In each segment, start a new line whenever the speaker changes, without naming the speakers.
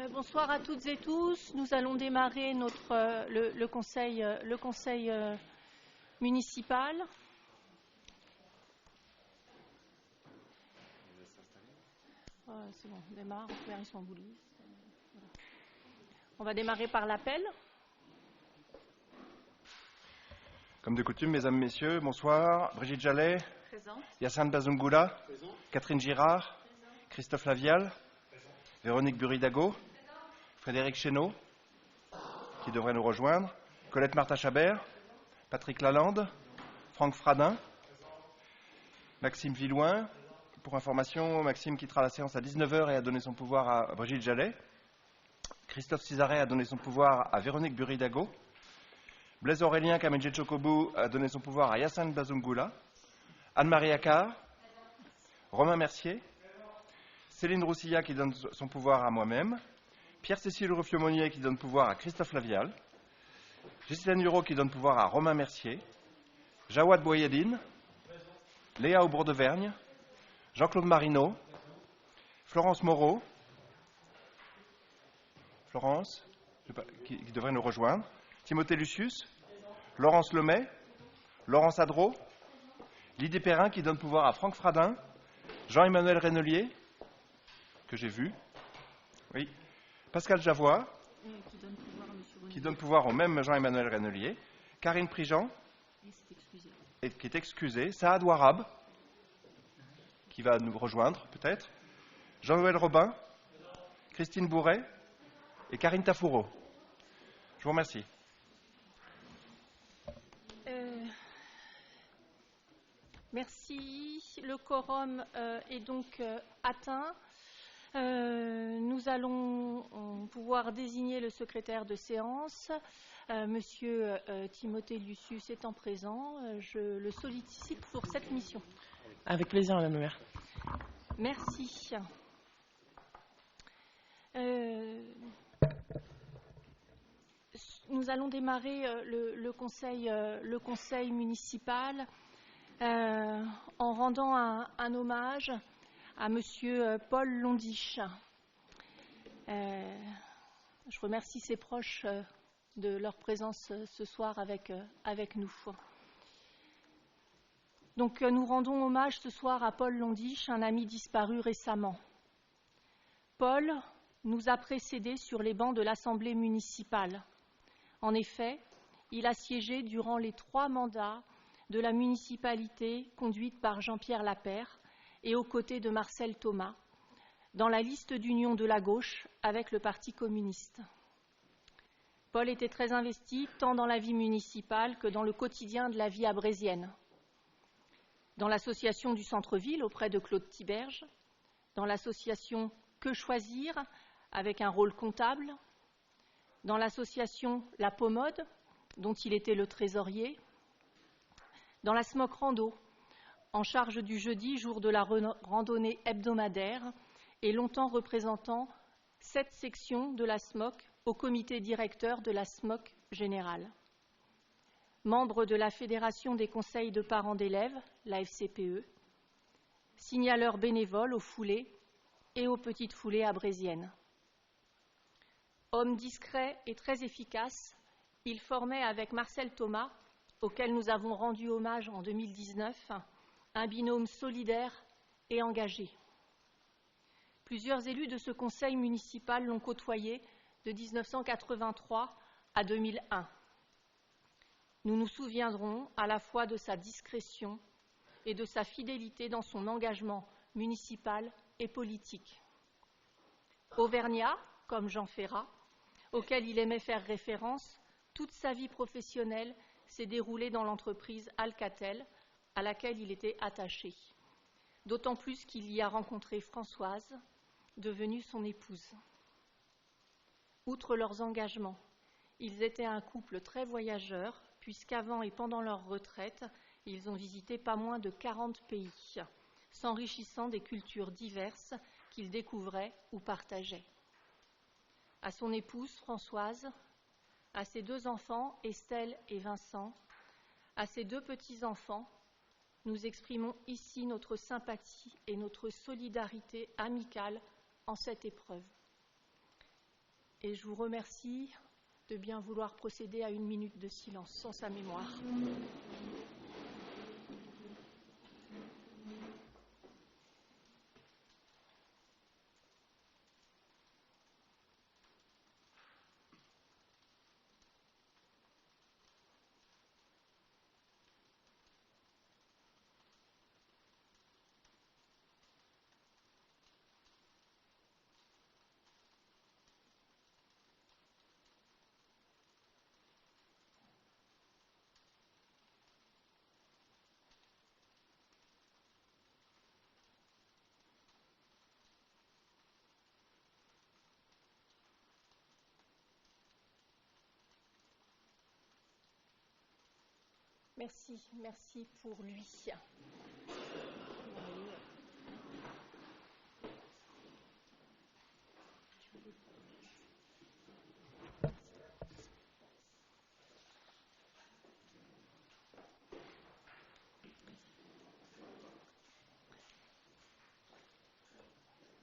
Bonsoir à toutes et tous. Nous allons démarrer le conseil municipal. C'est bon, on démarre. Ils sont en bout de liste. Voilà. On va démarrer par l'appel.
Comme de coutume, mesdames, messieurs, bonsoir. Brigitte Jallet.
Présente.
Yassine Bazumgoula. Catherine Girard. Christophe Lavial. Véronique Buridago. Frédéric Chéneau, qui devrait nous rejoindre. Colette Martin-Chabert. Patrick Lalande. Franck Fradin. Maxime Villouin. Pour information, Maxime quittera la séance à 19h et a donné son pouvoir à Brigitte Jallet. Christophe Cizaret a donné son pouvoir à Véronique Buridago. Blaise Aurélien Kamedje Chokobou a donné son pouvoir à Yassine Bazumgoula. Anne-Marie Accard. Romain Mercier. Céline Roussilla qui donne son pouvoir à moi-même. Pierre-Cécile Ruffieux-Monnier qui donne pouvoir à Christophe Lavial. Ghislaine Nureau qui donne pouvoir à Romain Mercier. Jawad Boyedine. Léa Aubourg-de-Vergne. Jean-Claude Marino. Florence Moreau. Florence, qui devrait nous rejoindre. Timothée Lucius. Laurence Lemay. Laurence Adreau. Lydie Perrin qui donne pouvoir à Franck Fradin. Jean-Emmanuel Rennelier, que j'ai vu. Oui. Pascal Javois, qui donne pouvoir au même Jean-Emmanuel Rennelier. Karine Prigent, qui est excusée. Saad Ouarab, qui va nous rejoindre peut-être. Jean-Noël Robin, Christine Bourret et Karine Tafouro. Je vous remercie.
Merci. Le quorum est donc atteint. Nous allons pouvoir désigner le secrétaire de séance. Monsieur Timothée Lucius étant présent, je le sollicite pour cette mission.
Avec plaisir, Madame la maire.
Merci. Nous allons démarrer le conseil municipal en rendant un hommage à Monsieur Paul Londiche. Je remercie ses proches de leur présence ce soir avec nous. Donc nous rendons hommage ce soir à Paul Londiche, un ami disparu récemment. Paul nous a précédés sur les bancs de l'Assemblée municipale. En effet, il a siégé durant les 3 mandats de la municipalité conduite par Jean-Pierre Lapère et aux côtés de Marcel Thomas, dans la liste d'union de la gauche avec le Parti communiste. Paul était très investi tant dans la vie municipale que dans le quotidien de la vie abrésienne. Dans l'association du centre-ville auprès de Claude Thiberge, dans l'association Que choisir avec un rôle comptable, dans l'association La Pommode, dont il était le trésorier, dans la SMOC Rando, en charge du jeudi, jour de la randonnée hebdomadaire, et longtemps représentant 7 sections de la SMOC au comité directeur de la SMOC générale. Membre de la Fédération des conseils de parents d'élèves, la FCPE, signaleur bénévole aux foulées et aux petites foulées abrésiennes. Homme discret et très efficace, il formait avec Marcel Thomas, auquel nous avons rendu hommage en 2019, un binôme solidaire et engagé. Plusieurs élus de ce conseil municipal l'ont côtoyé de 1983 à 2001. Nous nous souviendrons à la fois de sa discrétion et de sa fidélité dans son engagement municipal et politique. Auvergnat, comme Jean Ferrat, auquel il aimait faire référence, toute sa vie professionnelle s'est déroulée dans l'entreprise Alcatel, à laquelle il était attaché, d'autant plus qu'il y a rencontré Françoise, devenue son épouse. Outre leurs engagements, ils étaient un couple très voyageur, puisqu'avant et pendant leur retraite, ils ont visité pas moins de 40 pays, s'enrichissant des cultures diverses qu'ils découvraient ou partageaient. À son épouse Françoise, à ses 2 enfants, Estelle et Vincent, à ses 2 petits-enfants, nous exprimons ici notre sympathie et notre solidarité amicale en cette épreuve. et je vous remercie de bien vouloir procéder à 1 minute de silence en sa mémoire. Merci pour lui.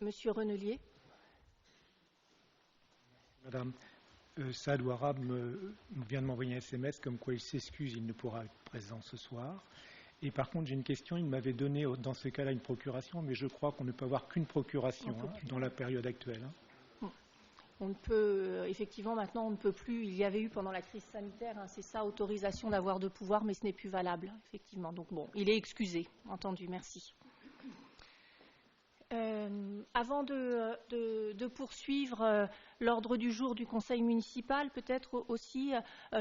Monsieur Renelier.
Madame, Saad Ouarab vient de m'envoyer un SMS comme quoi il s'excuse, il ne pourra être présent ce soir. Et par contre, j'ai une question, il m'avait donné dans ce cas-là une procuration, mais je crois qu'on ne peut avoir qu'une procuration dans la période actuelle.
On ne peut, effectivement, maintenant, on ne peut plus. Il y avait eu pendant la crise sanitaire, c'est ça, autorisation d'avoir de pouvoir, mais ce n'est plus valable, effectivement. Donc bon, il est excusé, entendu, merci. Avant de poursuivre l'ordre du jour du Conseil municipal, peut-être aussi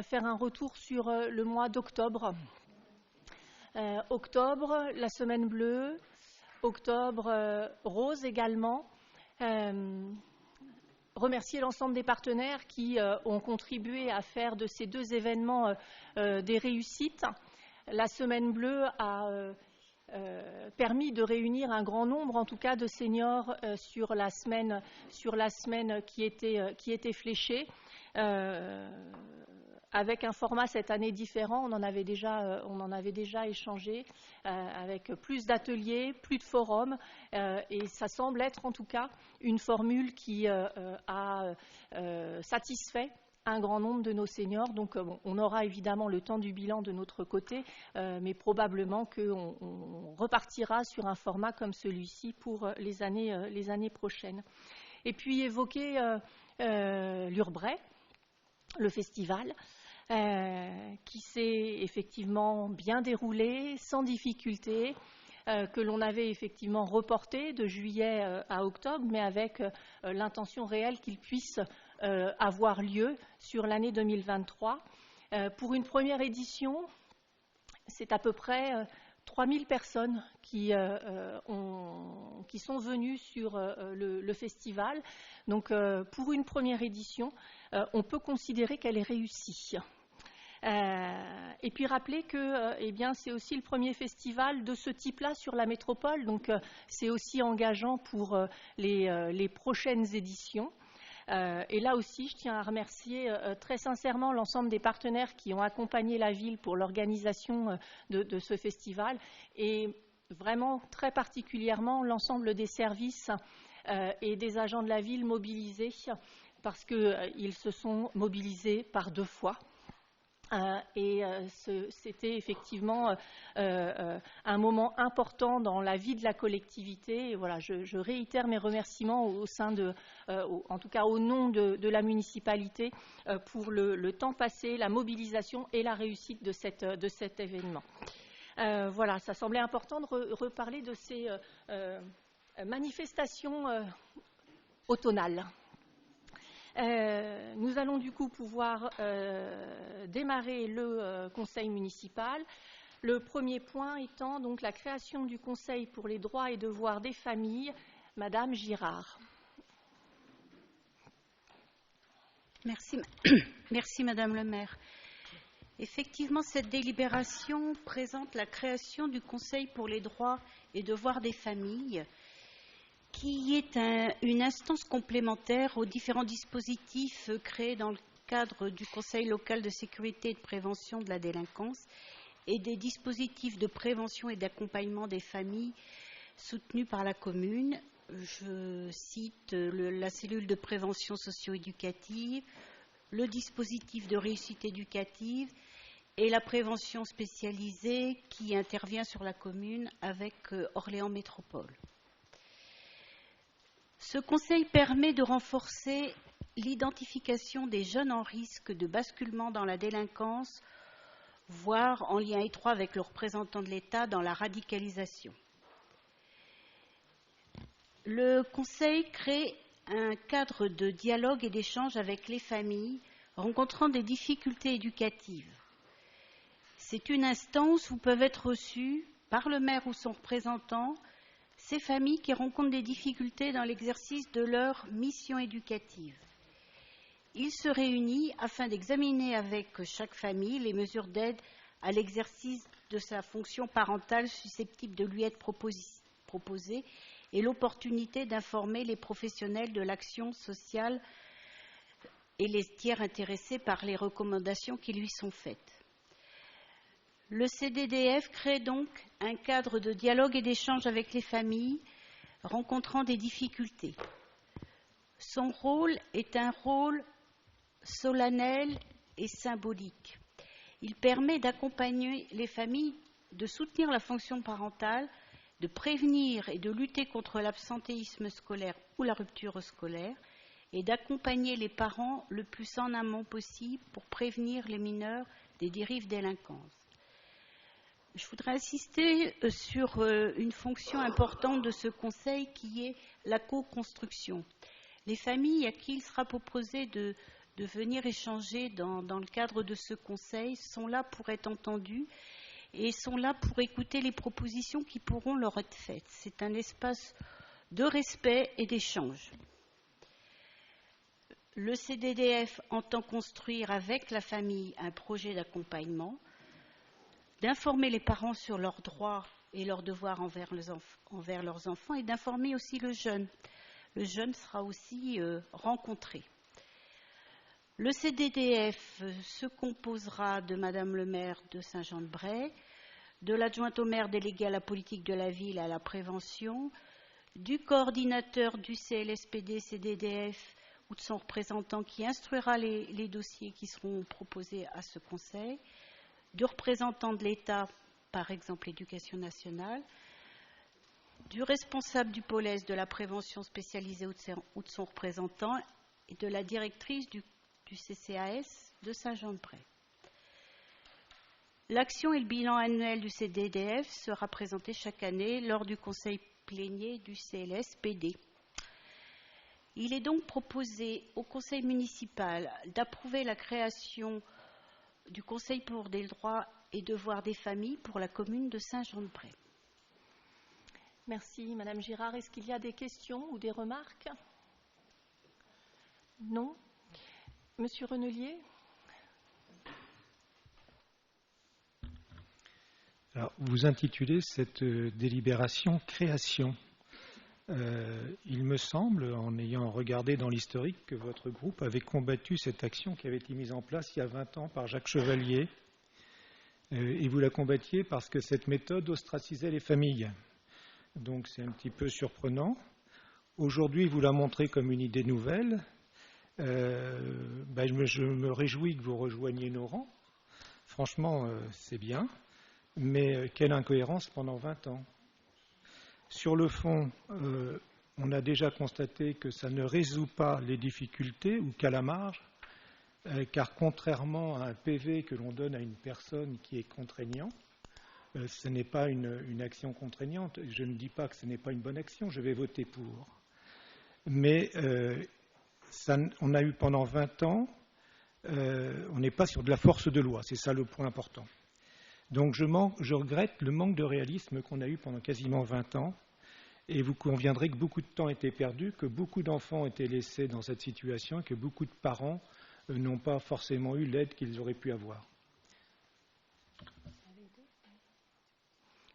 faire un retour sur le mois d'octobre. Octobre, la semaine bleue, octobre rose également. Remercier l'ensemble des partenaires qui ont contribué à faire de ces 2 événements des réussites. La semaine bleue a permis de réunir un grand nombre, en tout cas, de seniors sur la semaine qui était fléchée, avec un format cette année différent. On en avait déjà échangé, avec plus d'ateliers, plus de forums, et ça semble être en tout cas une formule qui a satisfait un grand nombre de nos seniors. Donc on aura évidemment le temps du bilan de notre côté, mais probablement qu'on repartira sur un format comme celui-ci pour les années prochaines. Et puis évoquer l'Urbray, le festival, qui s'est effectivement bien déroulé, sans difficulté, que l'on avait effectivement reporté de juillet à octobre, mais avec l'intention réelle qu'il puisse avoir lieu sur l'année 2023. Pour une première édition, c'est à peu près 3000 personnes qui sont venues sur le festival. Donc, pour une première édition, on peut considérer qu'elle est réussie. Et puis rappeler que c'est aussi le premier festival de ce type-là sur la métropole, donc c'est aussi engageant pour les prochaines éditions. Et là aussi, je tiens à remercier très sincèrement l'ensemble des partenaires qui ont accompagné la ville pour l'organisation de ce festival, et vraiment très particulièrement l'ensemble des services et des agents de la ville mobilisés, parce qu'ils se sont mobilisés par 2 fois. C'était effectivement un moment important dans la vie de la collectivité. Et voilà, je réitère mes remerciements en tout cas au nom de la municipalité, pour le temps passé, la mobilisation et la réussite de cet événement. Voilà, ça semblait important de reparler de ces manifestations automnales. Nous allons du coup pouvoir démarrer le Conseil municipal. Le premier point étant donc la création du Conseil pour les droits et devoirs des familles. Madame Girard.
Merci Madame le maire. Effectivement, cette délibération présente la création du Conseil pour les droits et devoirs des familles, qui est une instance complémentaire aux différents dispositifs créés dans le cadre du Conseil local de sécurité et de prévention de la délinquance et des dispositifs de prévention et d'accompagnement des familles soutenus par la commune, je cite la cellule de prévention socio-éducative, le dispositif de réussite éducative et la prévention spécialisée qui intervient sur la commune avec Orléans Métropole. Ce conseil permet de renforcer l'identification des jeunes en risque de basculement dans la délinquance, voire en lien étroit avec le représentant de l'État dans la radicalisation. Le conseil crée un cadre de dialogue et d'échange avec les familles rencontrant des difficultés éducatives. C'est une instance où peuvent être reçues par le maire ou son représentant ces familles qui rencontrent des difficultés dans l'exercice de leur mission éducative. Il se réunit afin d'examiner avec chaque famille les mesures d'aide à l'exercice de sa fonction parentale susceptible de lui être proposée et l'opportunité d'informer les professionnels de l'action sociale et les tiers intéressés par les recommandations qui lui sont faites. Le CDDF crée donc un cadre de dialogue et d'échange avec les familles rencontrant des difficultés. Son rôle est un rôle solennel et symbolique. Il permet d'accompagner les familles, de soutenir la fonction parentale, de prévenir et de lutter contre l'absentéisme scolaire ou la rupture scolaire et d'accompagner les parents le plus en amont possible pour prévenir les mineurs des dérives délinquantes. Je voudrais insister sur une fonction importante de ce conseil qui est la co-construction. Les familles à qui il sera proposé de venir échanger dans le cadre de ce conseil sont là pour être entendues et sont là pour écouter les propositions qui pourront leur être faites. C'est un espace de respect et d'échange. Le CDDF entend construire avec la famille un projet d'accompagnement, d'informer les parents sur leurs droits et leurs devoirs envers leurs enfants et d'informer aussi le jeune. Le jeune sera aussi rencontré. Le CDDF se composera de Madame le maire de Saint-Jean-de-Bray, de l'adjointe au maire déléguée à la politique de la ville et à la prévention, du coordinateur du CLSPD-CDDF ou de son représentant qui instruira les dossiers qui seront proposés à ce conseil, du représentant de l'État, par exemple l'Éducation nationale, du responsable du pôle Est de la prévention spécialisée ou de son représentant et de la directrice du CCAS de Saint-Jean-de-Bray. L'action et le bilan annuel du CDDF sera présenté chaque année lors du conseil plénier du CLSPD. Il est donc proposé au conseil municipal d'approuver la création du Conseil pour des droits et devoirs des familles pour la commune de Saint-Jean-de-Bray.
Merci, Madame Girard. Est-ce qu'il y a des questions ou des remarques? Non. Monsieur Renelier?
Alors, vous intitulez cette délibération « Création ». Il me semble, en ayant regardé dans l'historique, que votre groupe avait combattu cette action qui avait été mise en place il y a 20 ans par Jacques Chevalier. Et vous la combattiez parce que cette méthode ostracisait les familles. Donc c'est un petit peu surprenant. Aujourd'hui, vous la montrez comme une idée nouvelle. Je me réjouis que vous rejoigniez nos rangs. Franchement, c'est bien. Mais quelle incohérence pendant 20 ans. Sur le fond, on a déjà constaté que ça ne résout pas les difficultés ou qu'à la marge, car contrairement à un PV que l'on donne à une personne qui est contraignant, ce n'est pas une action contraignante. Je ne dis pas que ce n'est pas une bonne action, je vais voter pour. Mais on a eu pendant 20 ans, on n'est pas sur de la force de loi, c'est ça le point important. Donc je regrette le manque de réalisme qu'on a eu pendant quasiment 20 ans et vous conviendrez que beaucoup de temps a été perdu, que beaucoup d'enfants ont été laissés dans cette situation et que beaucoup de parents n'ont pas forcément eu l'aide qu'ils auraient pu avoir.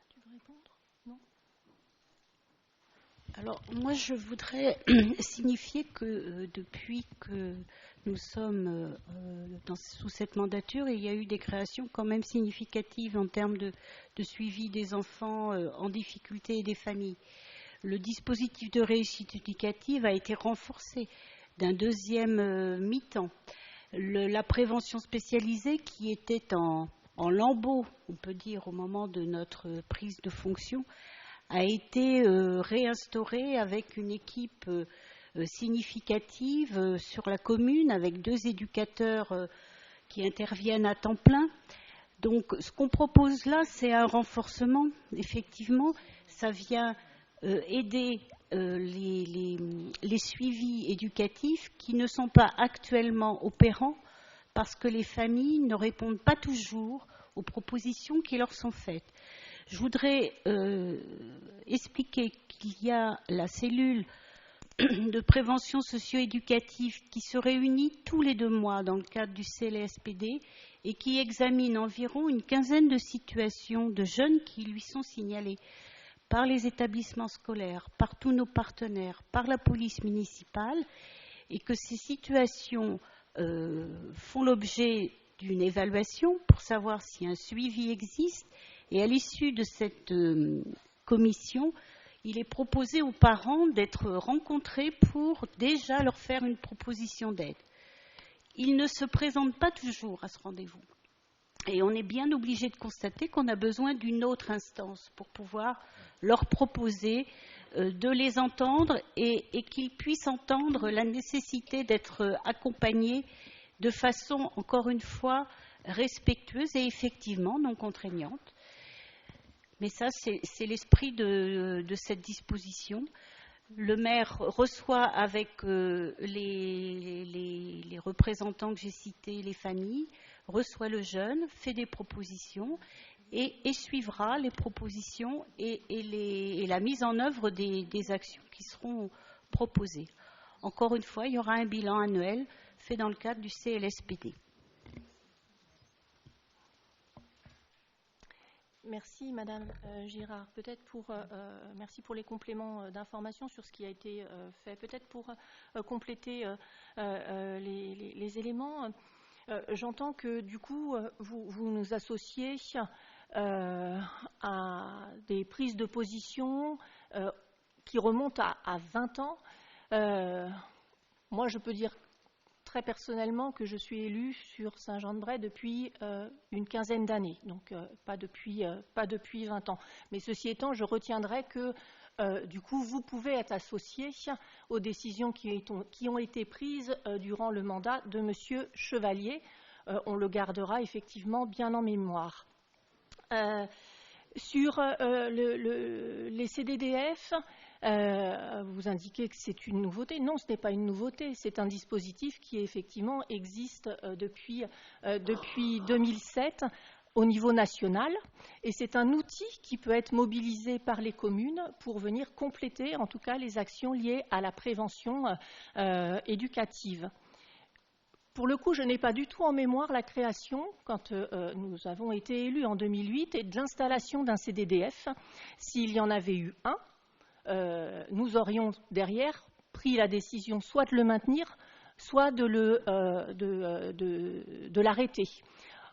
Tu veux répondre? Non.
Alors, moi, je voudrais signifier que depuis que nous sommes sous cette mandature, il y a eu des créations quand même significatives en termes de suivi des enfants en difficulté et des familles. le dispositif de réussite éducative a été renforcé d'un deuxième mi-temps. La prévention spécialisée qui était en lambeaux, on peut dire, au moment de notre prise de fonction, a été réinstaurée avec une équipe significative sur la commune, avec 2 éducateurs qui interviennent à temps plein. Donc, ce qu'on propose là, c'est un renforcement. Effectivement, ça vient aider les suivis éducatifs qui ne sont pas actuellement opérants parce que les familles ne répondent pas toujours aux propositions qui leur sont faites. Je voudrais expliquer qu'il y a la cellule de prévention socio-éducative qui se réunit tous les 2 mois dans le cadre du CLSPD et qui examine environ une quinzaine de situations de jeunes qui lui sont signalées par les établissements scolaires, par tous nos partenaires, par la police municipale, et que ces situations font l'objet d'une évaluation pour savoir si un suivi existe. Et à l'issue de cette commission, il est proposé aux parents d'être rencontrés pour déjà leur faire une proposition d'aide. Ils ne se présentent pas toujours à ce rendez-vous. Et on est bien obligé de constater qu'on a besoin d'une autre instance pour pouvoir leur proposer de les entendre et qu'ils puissent entendre la nécessité d'être accompagnés de façon, encore une fois, respectueuse et effectivement non contraignante. Mais ça, c'est l'esprit de cette disposition. Le maire reçoit avec les représentants que j'ai cités, les familles, reçoit le jeune, fait des propositions et suivra les propositions et la mise en œuvre des actions qui seront proposées. Encore une fois, il y aura un bilan annuel fait dans le cadre du CLSPD.
Merci Madame Girard. Peut-être merci pour les compléments d'information sur ce qui a été fait. Peut-être pour compléter les éléments. J'entends que du coup vous nous associez à des prises de position qui remontent à 20 ans. Moi, je peux dire très personnellement que je suis élue sur Saint-Jean-de-Bray depuis une quinzaine d'années, donc pas depuis 20 ans. Mais ceci étant, je retiendrai que du coup, vous pouvez être associé aux décisions qui ont été prises durant le mandat de Monsieur Chevalier. On le gardera effectivement bien en mémoire. Sur les CDDF, vous indiquez que c'est une nouveauté. Non, ce n'est pas une nouveauté. C'est un dispositif qui effectivement existe depuis 2007 au niveau national. Et c'est un outil qui peut être mobilisé par les communes pour venir compléter, en tout cas, les actions liées à la prévention éducative. Pour le coup, je n'ai pas du tout en mémoire la création, quand nous avons été élus en 2008, et de l'installation d'un CDDF. S'il y en avait eu un, nous aurions derrière pris la décision soit de le maintenir, soit de l'arrêter.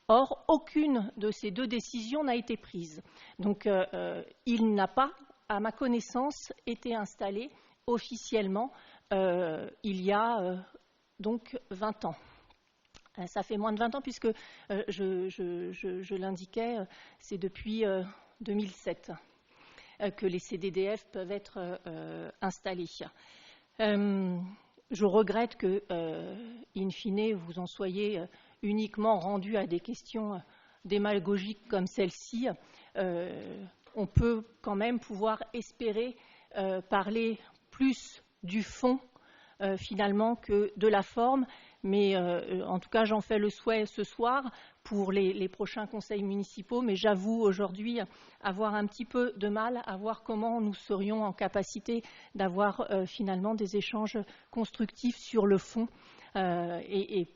Or, aucune de ces 2 décisions n'a été prise. Donc, il n'a pas, à ma connaissance, été installé officiellement il y a donc 20 ans. Ça fait moins de 20 ans puisque je l'indiquais, c'est depuis 2007 que les CDDF peuvent être installés. Je regrette que, in fine, vous en soyez uniquement rendu à des questions démagogiques comme celle-ci. On peut quand même pouvoir espérer parler plus du fond finalement que de la forme, mais en tout cas j'en fais le souhait ce soir pour les prochains conseils municipaux, mais j'avoue aujourd'hui avoir un petit peu de mal à voir comment nous serions en capacité d'avoir finalement des échanges constructifs sur le fond et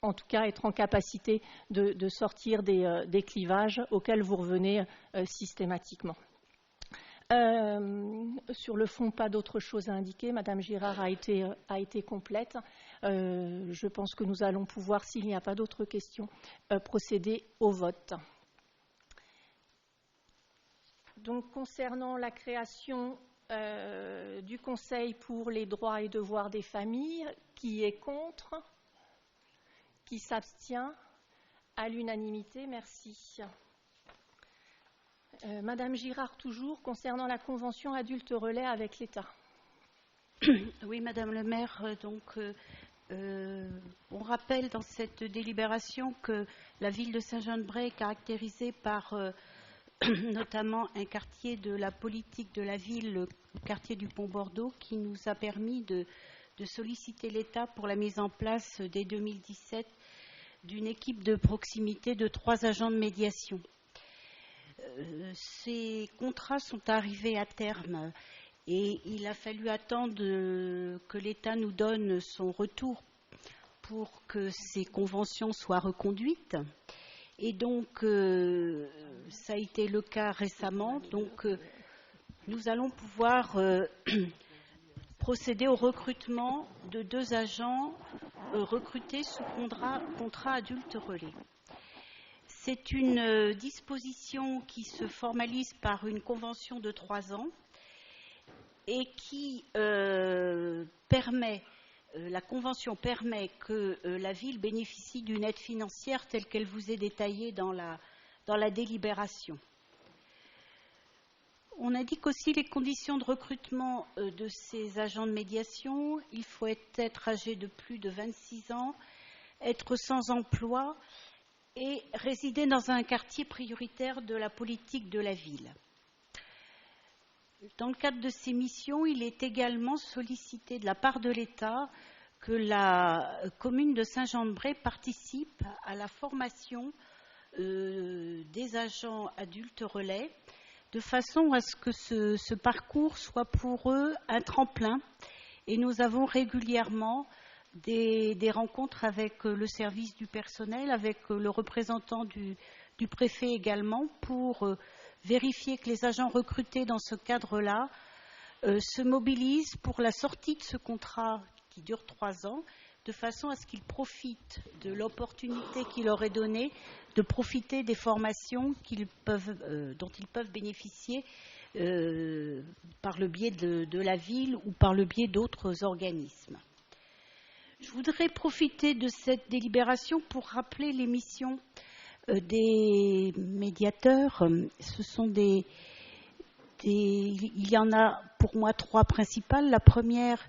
en tout cas être en capacité de sortir des clivages auxquels vous revenez systématiquement. Sur le fond, pas d'autre chose à indiquer. Madame Girard a été complète. Je pense que nous allons pouvoir, s'il n'y a pas d'autres questions, procéder au vote. Donc, concernant la création du Conseil pour les droits et devoirs des familles. Qui est contre? Qui s'abstient? À l'unanimité, merci. Madame Girard, toujours, concernant la convention adulte relais avec l'État.
Oui, Madame le maire, on rappelle dans cette délibération que la ville de Saint-Jean-de-Bray est caractérisée par notamment un quartier de la politique de la ville, le quartier du Pont-Bordeaux, qui nous a permis de solliciter l'État pour la mise en place dès 2017 d'une équipe de proximité de 3 agents de médiation. Ces contrats sont arrivés à terme et il a fallu attendre que l'État nous donne son retour pour que ces conventions soient reconduites. Et donc, ça a été le cas récemment. Donc, nous allons pouvoir procéder au recrutement de 2 agents recrutés sous contrat adulte relais. C'est une disposition qui se formalise par une convention de 3 ans et qui permet, la convention permet que la ville bénéficie d'une aide financière telle qu'elle vous est détaillée dans la délibération. On indique aussi les conditions de recrutement de ces agents de médiation. Il faut être âgé de plus de 26 ans, être sans emploi et résider dans un quartier prioritaire de la politique de la ville. Dans le cadre de ces missions, il est également sollicité de la part de l'État que la commune de Saint-Jean-de-Bray participe à la formation des agents adultes relais, de façon à ce que ce parcours soit pour eux un tremplin. Et nous avons régulièrement des rencontres avec le service du personnel, avec le représentant du préfet également, pour vérifier que les agents recrutés dans ce cadre-là se mobilisent pour la sortie de ce contrat qui dure 3 ans, de façon à ce qu'ils profitent de l'opportunité qui leur est donnée de profiter des formations dont ils peuvent bénéficier par le biais de la ville ou par le biais d'autres organismes. Je voudrais profiter de cette délibération pour rappeler les missions des médiateurs. Ce sont il y en a pour moi 3 principales. La première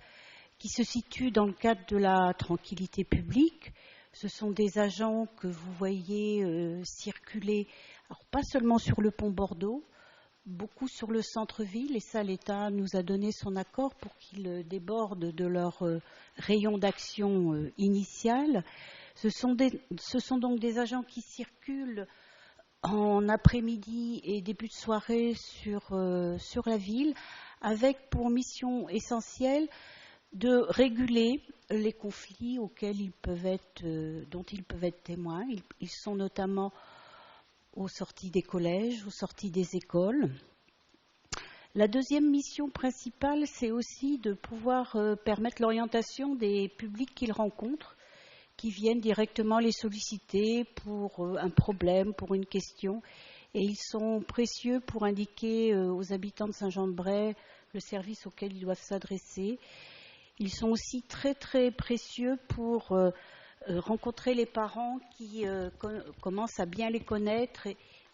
qui se situe dans le cadre de la tranquillité publique. Ce sont des agents que vous voyez circuler, alors pas seulement sur le pont Bordeaux, beaucoup sur le centre-ville, et ça l'État nous a donné son accord pour qu'ils débordent de leur rayon d'action initial. Ce sont donc des agents qui circulent en après-midi et début de soirée sur la ville, avec pour mission essentielle de réguler les conflits dont ils peuvent être témoins. Ils sont notamment aux sorties des collèges, aux sorties des écoles. La deuxième mission principale, c'est aussi de pouvoir permettre l'orientation des publics qu'ils rencontrent, qui viennent directement les solliciter pour un problème, pour une question. Et ils sont précieux pour indiquer aux habitants de Saint-Jean-de-Bray le service auquel ils doivent s'adresser. Ils sont aussi très très précieux pour rencontrer les parents qui commencent à bien les connaître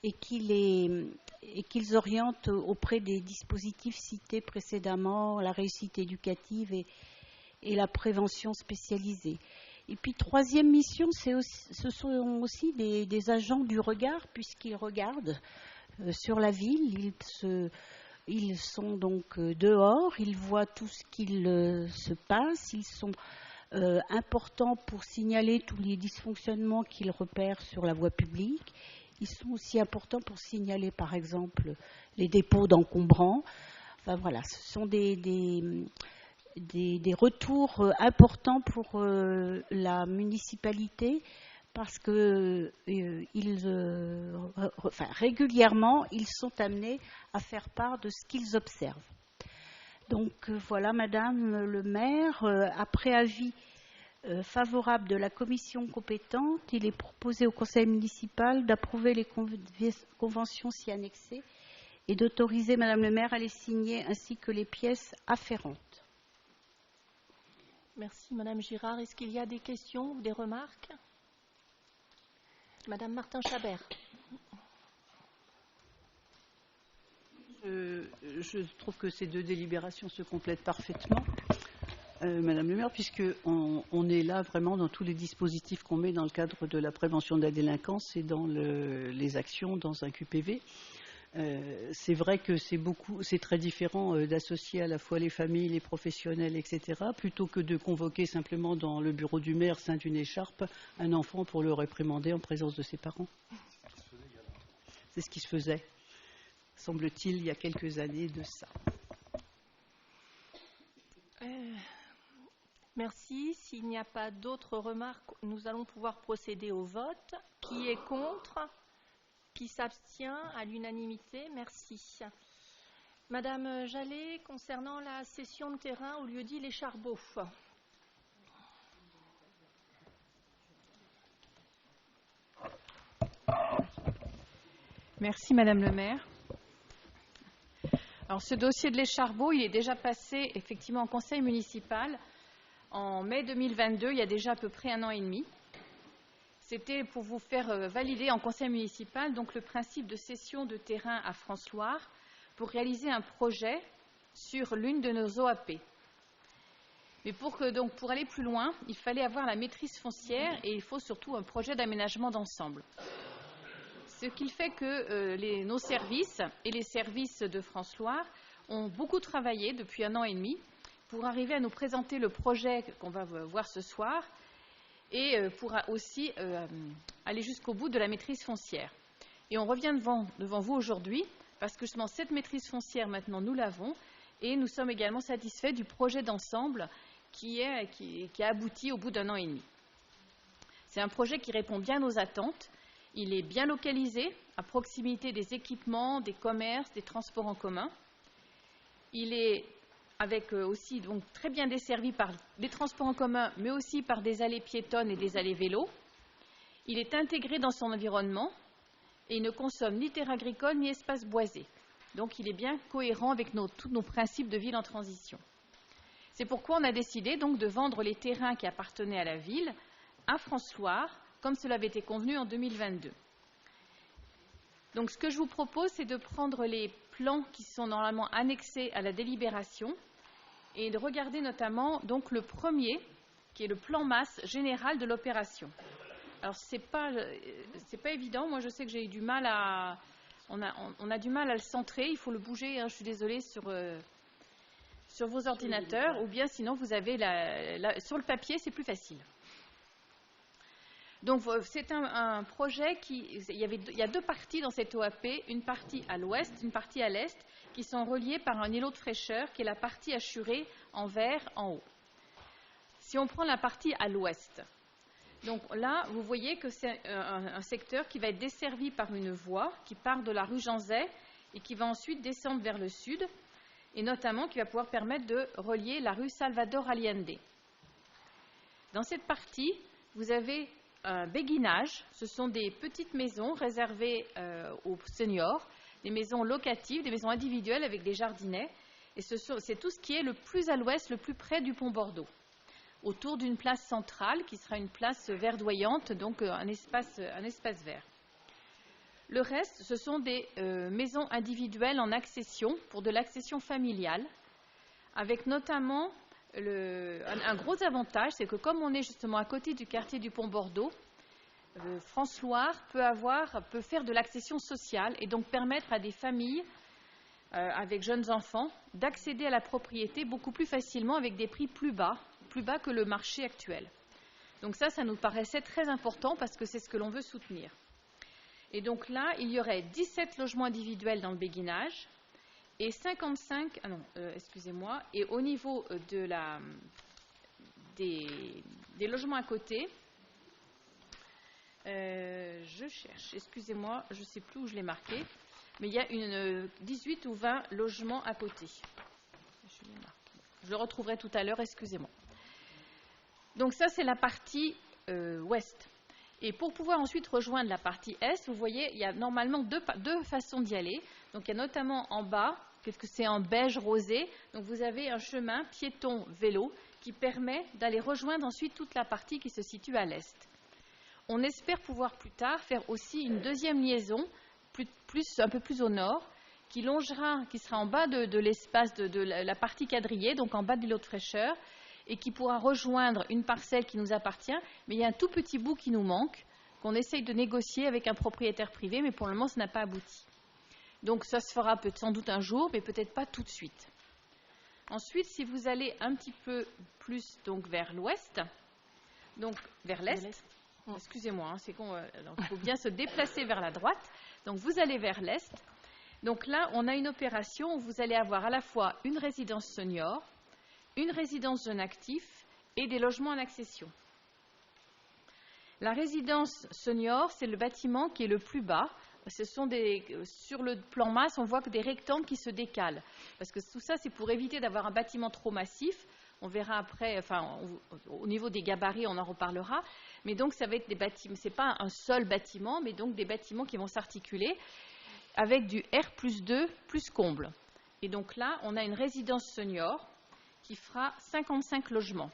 et qu'ils orientent auprès des dispositifs cités précédemment, la réussite éducative et la prévention spécialisée. Et puis, troisième mission, ce sont aussi des agents du regard, puisqu'ils regardent sur la ville. Ils sont donc dehors, ils voient tout ce qu'il se passe, ils sont importants pour signaler tous les dysfonctionnements qu'ils repèrent sur la voie publique. Ils sont aussi importants pour signaler, par exemple, les dépôts d'encombrants. Enfin voilà, ce sont des retours importants pour la municipalité, parce que régulièrement, ils sont amenés à faire part de ce qu'ils observent. Donc voilà, Madame le maire, après avis favorable de la commission compétente, il est proposé au conseil municipal d'approuver les conventions s'y annexées et d'autoriser Madame le maire à les signer ainsi que les pièces afférentes.
Merci Madame Girard. Est-ce qu'il y a des questions ou des remarques? Madame Martin-Chabert.
Je trouve que ces deux délibérations se complètent parfaitement, Madame le maire, puisqu'on est là vraiment dans tous les dispositifs qu'on met dans le cadre de la prévention de la délinquance et dans les actions dans un QPV. C'est vrai que c'est très différent d'associer à la fois les familles, les professionnels, etc., plutôt que de convoquer simplement dans le bureau du maire, ceint d'une écharpe, un enfant pour le réprimander en présence de ses parents. C'est ce qui se faisait, semble-t-il, il y a quelques années de ça.
Merci. S'il n'y a pas d'autres remarques, nous allons pouvoir procéder au vote. Qui est contre? Qui s'abstient? À l'unanimité. Merci. Madame Jallet, concernant la cession de terrain au lieu-dit Les Charbaux.
Merci Madame le maire. Alors ce dossier de Les Charbaux, il est déjà passé effectivement en conseil municipal en mai 2022, il y a déjà à peu près 1 an et demi. C'était pour vous faire valider en conseil municipal donc le principe de cession de terrain à France-Loire pour réaliser un projet sur l'une de nos OAP. Mais pour aller plus loin, il fallait avoir la maîtrise foncière et il faut surtout un projet d'aménagement d'ensemble. Ce qui fait que nos services et les services de France-Loire ont beaucoup travaillé depuis 1 an et demi pour arriver à nous présenter le projet qu'on va voir ce soir et pour aussi aller jusqu'au bout de la maîtrise foncière. Et on revient devant vous aujourd'hui parce que justement cette maîtrise foncière maintenant nous l'avons et nous sommes également satisfaits du projet d'ensemble qui a abouti au bout d'1 an et demi. C'est un projet qui répond bien aux attentes. Il est bien localisé, à proximité des équipements, des commerces, des transports en commun. Il est aussi donc très bien desservi par des transports en commun, mais aussi par des allées piétonnes et des allées vélos. Il est intégré dans son environnement et il ne consomme ni terre agricole ni espace boisé. Donc il est bien cohérent avec tous nos principes de ville en transition. C'est pourquoi on a décidé donc de vendre les terrains qui appartenaient à la ville à France-Loire, comme cela avait été convenu en 2022. Donc ce que je vous propose, c'est de prendre les plans qui sont normalement annexés à la délibération et de regarder notamment donc le premier, qui est le plan masse général de l'opération. Alors c'est pas évident. Moi je sais que j'ai eu du mal on a du mal à le centrer. Il faut le bouger. Je suis désolée sur vos ordinateurs, ou bien sinon vous avez sur le papier, c'est plus facile. Donc c'est un projet il y a 2 parties dans cette OAP, une partie à l'ouest, une partie à l'est, qui sont reliées par un îlot de fraîcheur, qui est la partie assurée en vert en haut. Si on prend la partie à l'ouest, donc là, vous voyez que c'est un secteur qui va être desservi par une voie qui part de la rue Jean Zay et qui va ensuite descendre vers le sud, et notamment qui va pouvoir permettre de relier la rue Salvador Allende. Dans cette partie, vous avez un béguinage. Ce sont des petites maisons réservées aux seniors, des maisons locatives, des maisons individuelles avec des jardinets. Et c'est tout ce qui est le plus à l'ouest, le plus près du pont Bordeaux, autour d'une place centrale qui sera une place verdoyante, donc un espace vert. Le reste, ce sont des maisons individuelles en accession, pour de l'accession familiale, avec notamment un gros avantage, c'est que comme on est justement à côté du quartier du Pont Bordeaux, France-Loire peut faire de l'accession sociale et donc permettre à des familles avec jeunes enfants d'accéder à la propriété beaucoup plus facilement avec des prix plus bas que le marché actuel. Donc ça nous paraissait très important parce que c'est ce que l'on veut soutenir. Et donc là, il y aurait 17 logements individuels dans le béguinage et 55, et au niveau des logements à côté, je cherche, excusez-moi, je ne sais plus où je l'ai marqué, mais il y a 18 ou 20 logements à côté. Je le retrouverai tout à l'heure, excusez-moi. Donc ça, c'est la partie ouest. Et pour pouvoir ensuite rejoindre la partie est, vous voyez, il y a normalement deux façons d'y aller. Donc il y a notamment en bas, qu'est-ce que c'est en beige rosé, donc vous avez un chemin piéton-vélo qui permet d'aller rejoindre ensuite toute la partie qui se situe à l'est. On espère pouvoir plus tard faire aussi une deuxième liaison, un peu plus au nord, qui sera en bas de l'espace de la partie quadrillée, donc en bas de l'îlot de fraîcheur, et qui pourra rejoindre une parcelle qui nous appartient, mais il y a un tout petit bout qui nous manque, qu'on essaye de négocier avec un propriétaire privé, mais pour le moment, ça n'a pas abouti. Donc ça se fera sans doute un jour, mais peut-être pas tout de suite. Ensuite, si vous allez un petit peu plus donc, vers l'ouest, donc vers l'est, excusez-moi, c'est con, il faut bien se déplacer vers la droite, donc vous allez vers l'est. Donc là, on a une opération où vous allez avoir à la fois une résidence senior, une résidence jeune actif et des logements en accession. La résidence senior, c'est le bâtiment qui est le plus bas. Sur le plan masse, on voit que des rectangles qui se décalent. Parce que tout ça, c'est pour éviter d'avoir un bâtiment trop massif. On verra après, au niveau des gabarits, on en reparlera. Mais donc, ça va être des bâtiments, ce n'est pas un seul bâtiment, mais donc des bâtiments qui vont s'articuler avec du R+2 plus comble. Et donc là, on a une résidence senior qui fera 55 logements.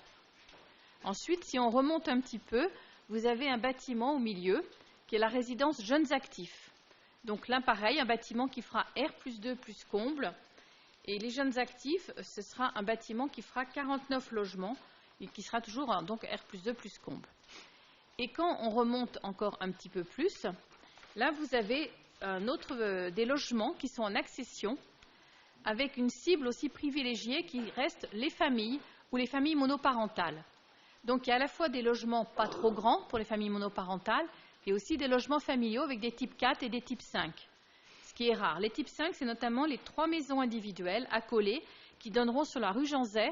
Ensuite, si on remonte un petit peu, vous avez un bâtiment au milieu qui est la résidence jeunes actifs. Donc là, pareil, un bâtiment qui fera R+2 plus comble. Et les jeunes actifs, ce sera un bâtiment qui fera 49 logements et qui sera toujours donc R+2 plus comble. Et quand on remonte encore un petit peu plus, là, vous avez des logements qui sont en accession avec une cible aussi privilégiée qui reste les familles ou les familles monoparentales. Donc il y a à la fois des logements pas trop grands pour les familles monoparentales et aussi des logements familiaux avec des types 4 et des types 5, ce qui est rare. Les types 5, c'est notamment les 3 maisons individuelles accolées qui donneront sur la rue Jean-Zay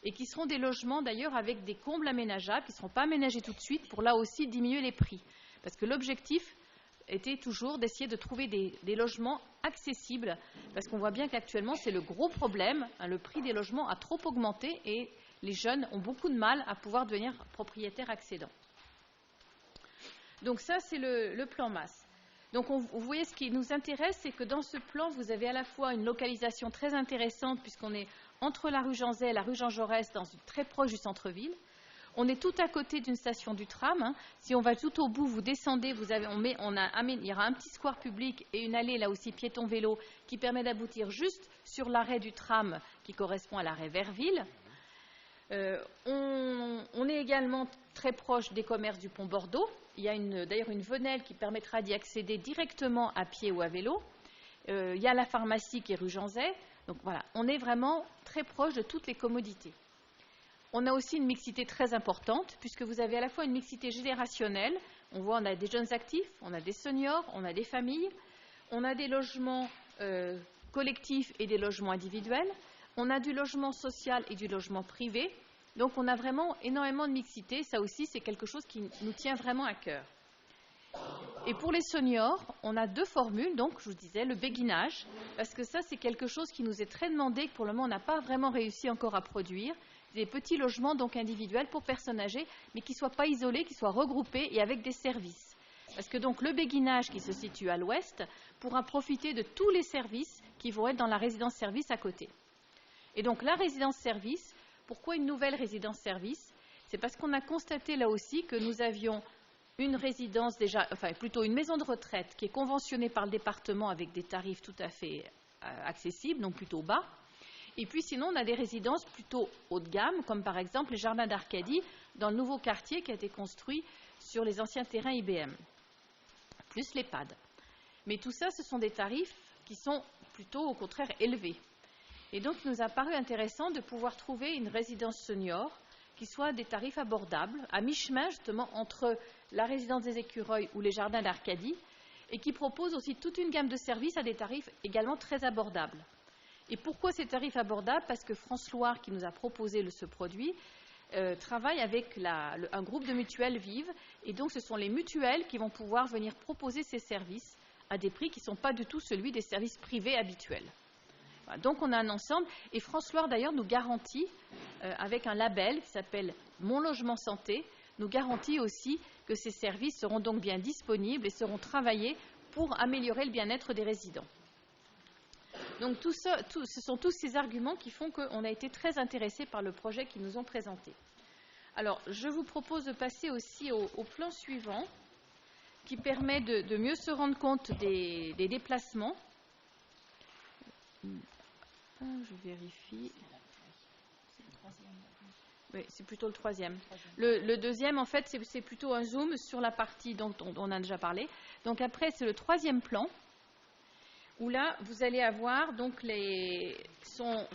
et qui seront des logements d'ailleurs avec des combles aménageables qui ne seront pas aménagés tout de suite pour là aussi diminuer les prix. Parce que l'objectif était toujours d'essayer de trouver des logements accessibles parce qu'on voit bien qu'actuellement c'est le gros problème, le prix des logements a trop augmenté et les jeunes ont beaucoup de mal à pouvoir devenir propriétaires accédants. Donc ça, c'est le plan masse. Donc vous voyez, ce qui nous intéresse, c'est que dans ce plan, vous avez à la fois une localisation très intéressante puisqu'on est entre la rue Jean-Zay et la rue Jean Jaurès, très proche du centre-ville. On est tout à côté d'une station du tram. Si on va tout au bout, vous descendez, il y aura un petit square public et une allée, là aussi piéton-vélo, qui permet d'aboutir juste sur l'arrêt du tram qui correspond à l'arrêt Verville. On est également très proche des commerces du pont Bordeaux. Il y a d'ailleurs une venelle qui permettra d'y accéder directement à pied ou à vélo. Il y a la pharmacie qui est rue Jean-Zay. Donc voilà, on est vraiment très proche de toutes les commodités. On a aussi une mixité très importante, puisque vous avez à la fois une mixité générationnelle. On a des jeunes actifs, on a des seniors, on a des familles, on a des logements collectifs et des logements individuels, on a du logement social et du logement privé. Donc on a vraiment énormément de mixité. Ça aussi, c'est quelque chose qui nous tient vraiment à cœur. Et pour les seniors, on a 2 formules, donc je vous disais, le béguinage, parce que ça, c'est quelque chose qui nous est très demandé, que pour le moment, on n'a pas vraiment réussi encore à produire. Des petits logements donc individuels pour personnes âgées, mais qui ne soient pas isolés, qui soient regroupés et avec des services. Parce que donc le béguinage qui se situe à l'ouest pourra profiter de tous les services qui vont être dans la résidence-service à côté. Et donc la résidence-service, pourquoi une nouvelle résidence-service? C'est parce qu'on a constaté là aussi que nous avions une résidence plutôt une maison de retraite qui est conventionnée par le département avec des tarifs tout à fait accessibles, donc plutôt bas. Et puis sinon, on a des résidences plutôt haut de gamme, comme par exemple les jardins d'Arcadie, dans le nouveau quartier qui a été construit sur les anciens terrains IBM, plus l'EHPAD. Mais tout ça, ce sont des tarifs qui sont plutôt, au contraire, élevés. Et donc, il nous a paru intéressant de pouvoir trouver une résidence senior qui soit des tarifs abordables, à mi-chemin justement entre la résidence des Écureuils ou les jardins d'Arcadie, et qui propose aussi toute une gamme de services à des tarifs également très abordables. Et pourquoi ces tarifs abordables? Parce que France Loire, qui nous a proposé ce produit, travaille avec un groupe de mutuelles vives, et donc ce sont les mutuelles qui vont pouvoir venir proposer ces services à des prix qui ne sont pas du tout celui des services privés habituels. Voilà, donc on a un ensemble, et France Loire d'ailleurs nous garantit, avec un label qui s'appelle Mon Logement Santé, nous garantit aussi que ces services seront donc bien disponibles et seront travaillés pour améliorer le bien-être des résidents. Donc ce sont tous ces arguments qui font qu'on a été très intéressés par le projet qu'ils nous ont présenté. Alors, je vous propose de passer aussi au plan suivant, qui permet de mieux se rendre compte des déplacements. Je vérifie. Oui, c'est plutôt le troisième. Le deuxième, en fait, c'est plutôt un zoom sur la partie dont on a déjà parlé. Donc après, c'est le troisième plan, où là, vous allez avoir donc sont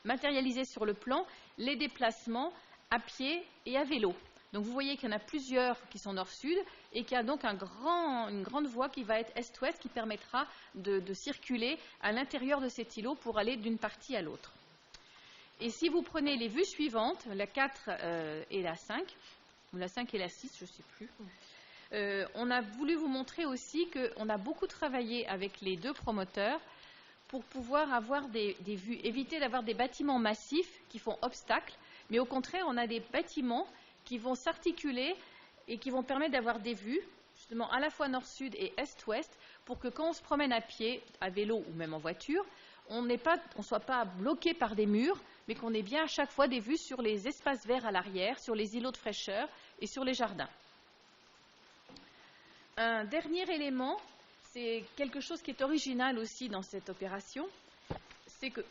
matérialisés sur le plan les déplacements à pied et à vélo. Donc vous voyez qu'il y en a plusieurs qui sont nord-sud et qu'il y a donc une grande voie qui va être est-ouest qui permettra de circuler à l'intérieur de cet îlot pour aller d'une partie à l'autre. Et si vous prenez les vues suivantes, la 4 et la 5, ou la 5 et la 6, je ne sais plus, on a voulu vous montrer aussi qu'on a beaucoup travaillé avec les deux promoteurs pour pouvoir avoir des vues, éviter d'avoir des bâtiments massifs qui font obstacle, mais au contraire, on a des bâtiments qui vont s'articuler et qui vont permettre d'avoir des vues, justement, à la fois nord-sud et est-ouest, pour que quand on se promène à pied, à vélo ou même en voiture, on ne soit pas bloqué par des murs, mais qu'on ait bien à chaque fois des vues sur les espaces verts à l'arrière, sur les îlots de fraîcheur et sur les jardins. Un dernier élément, c'est quelque chose qui est original aussi dans cette opération, c'est que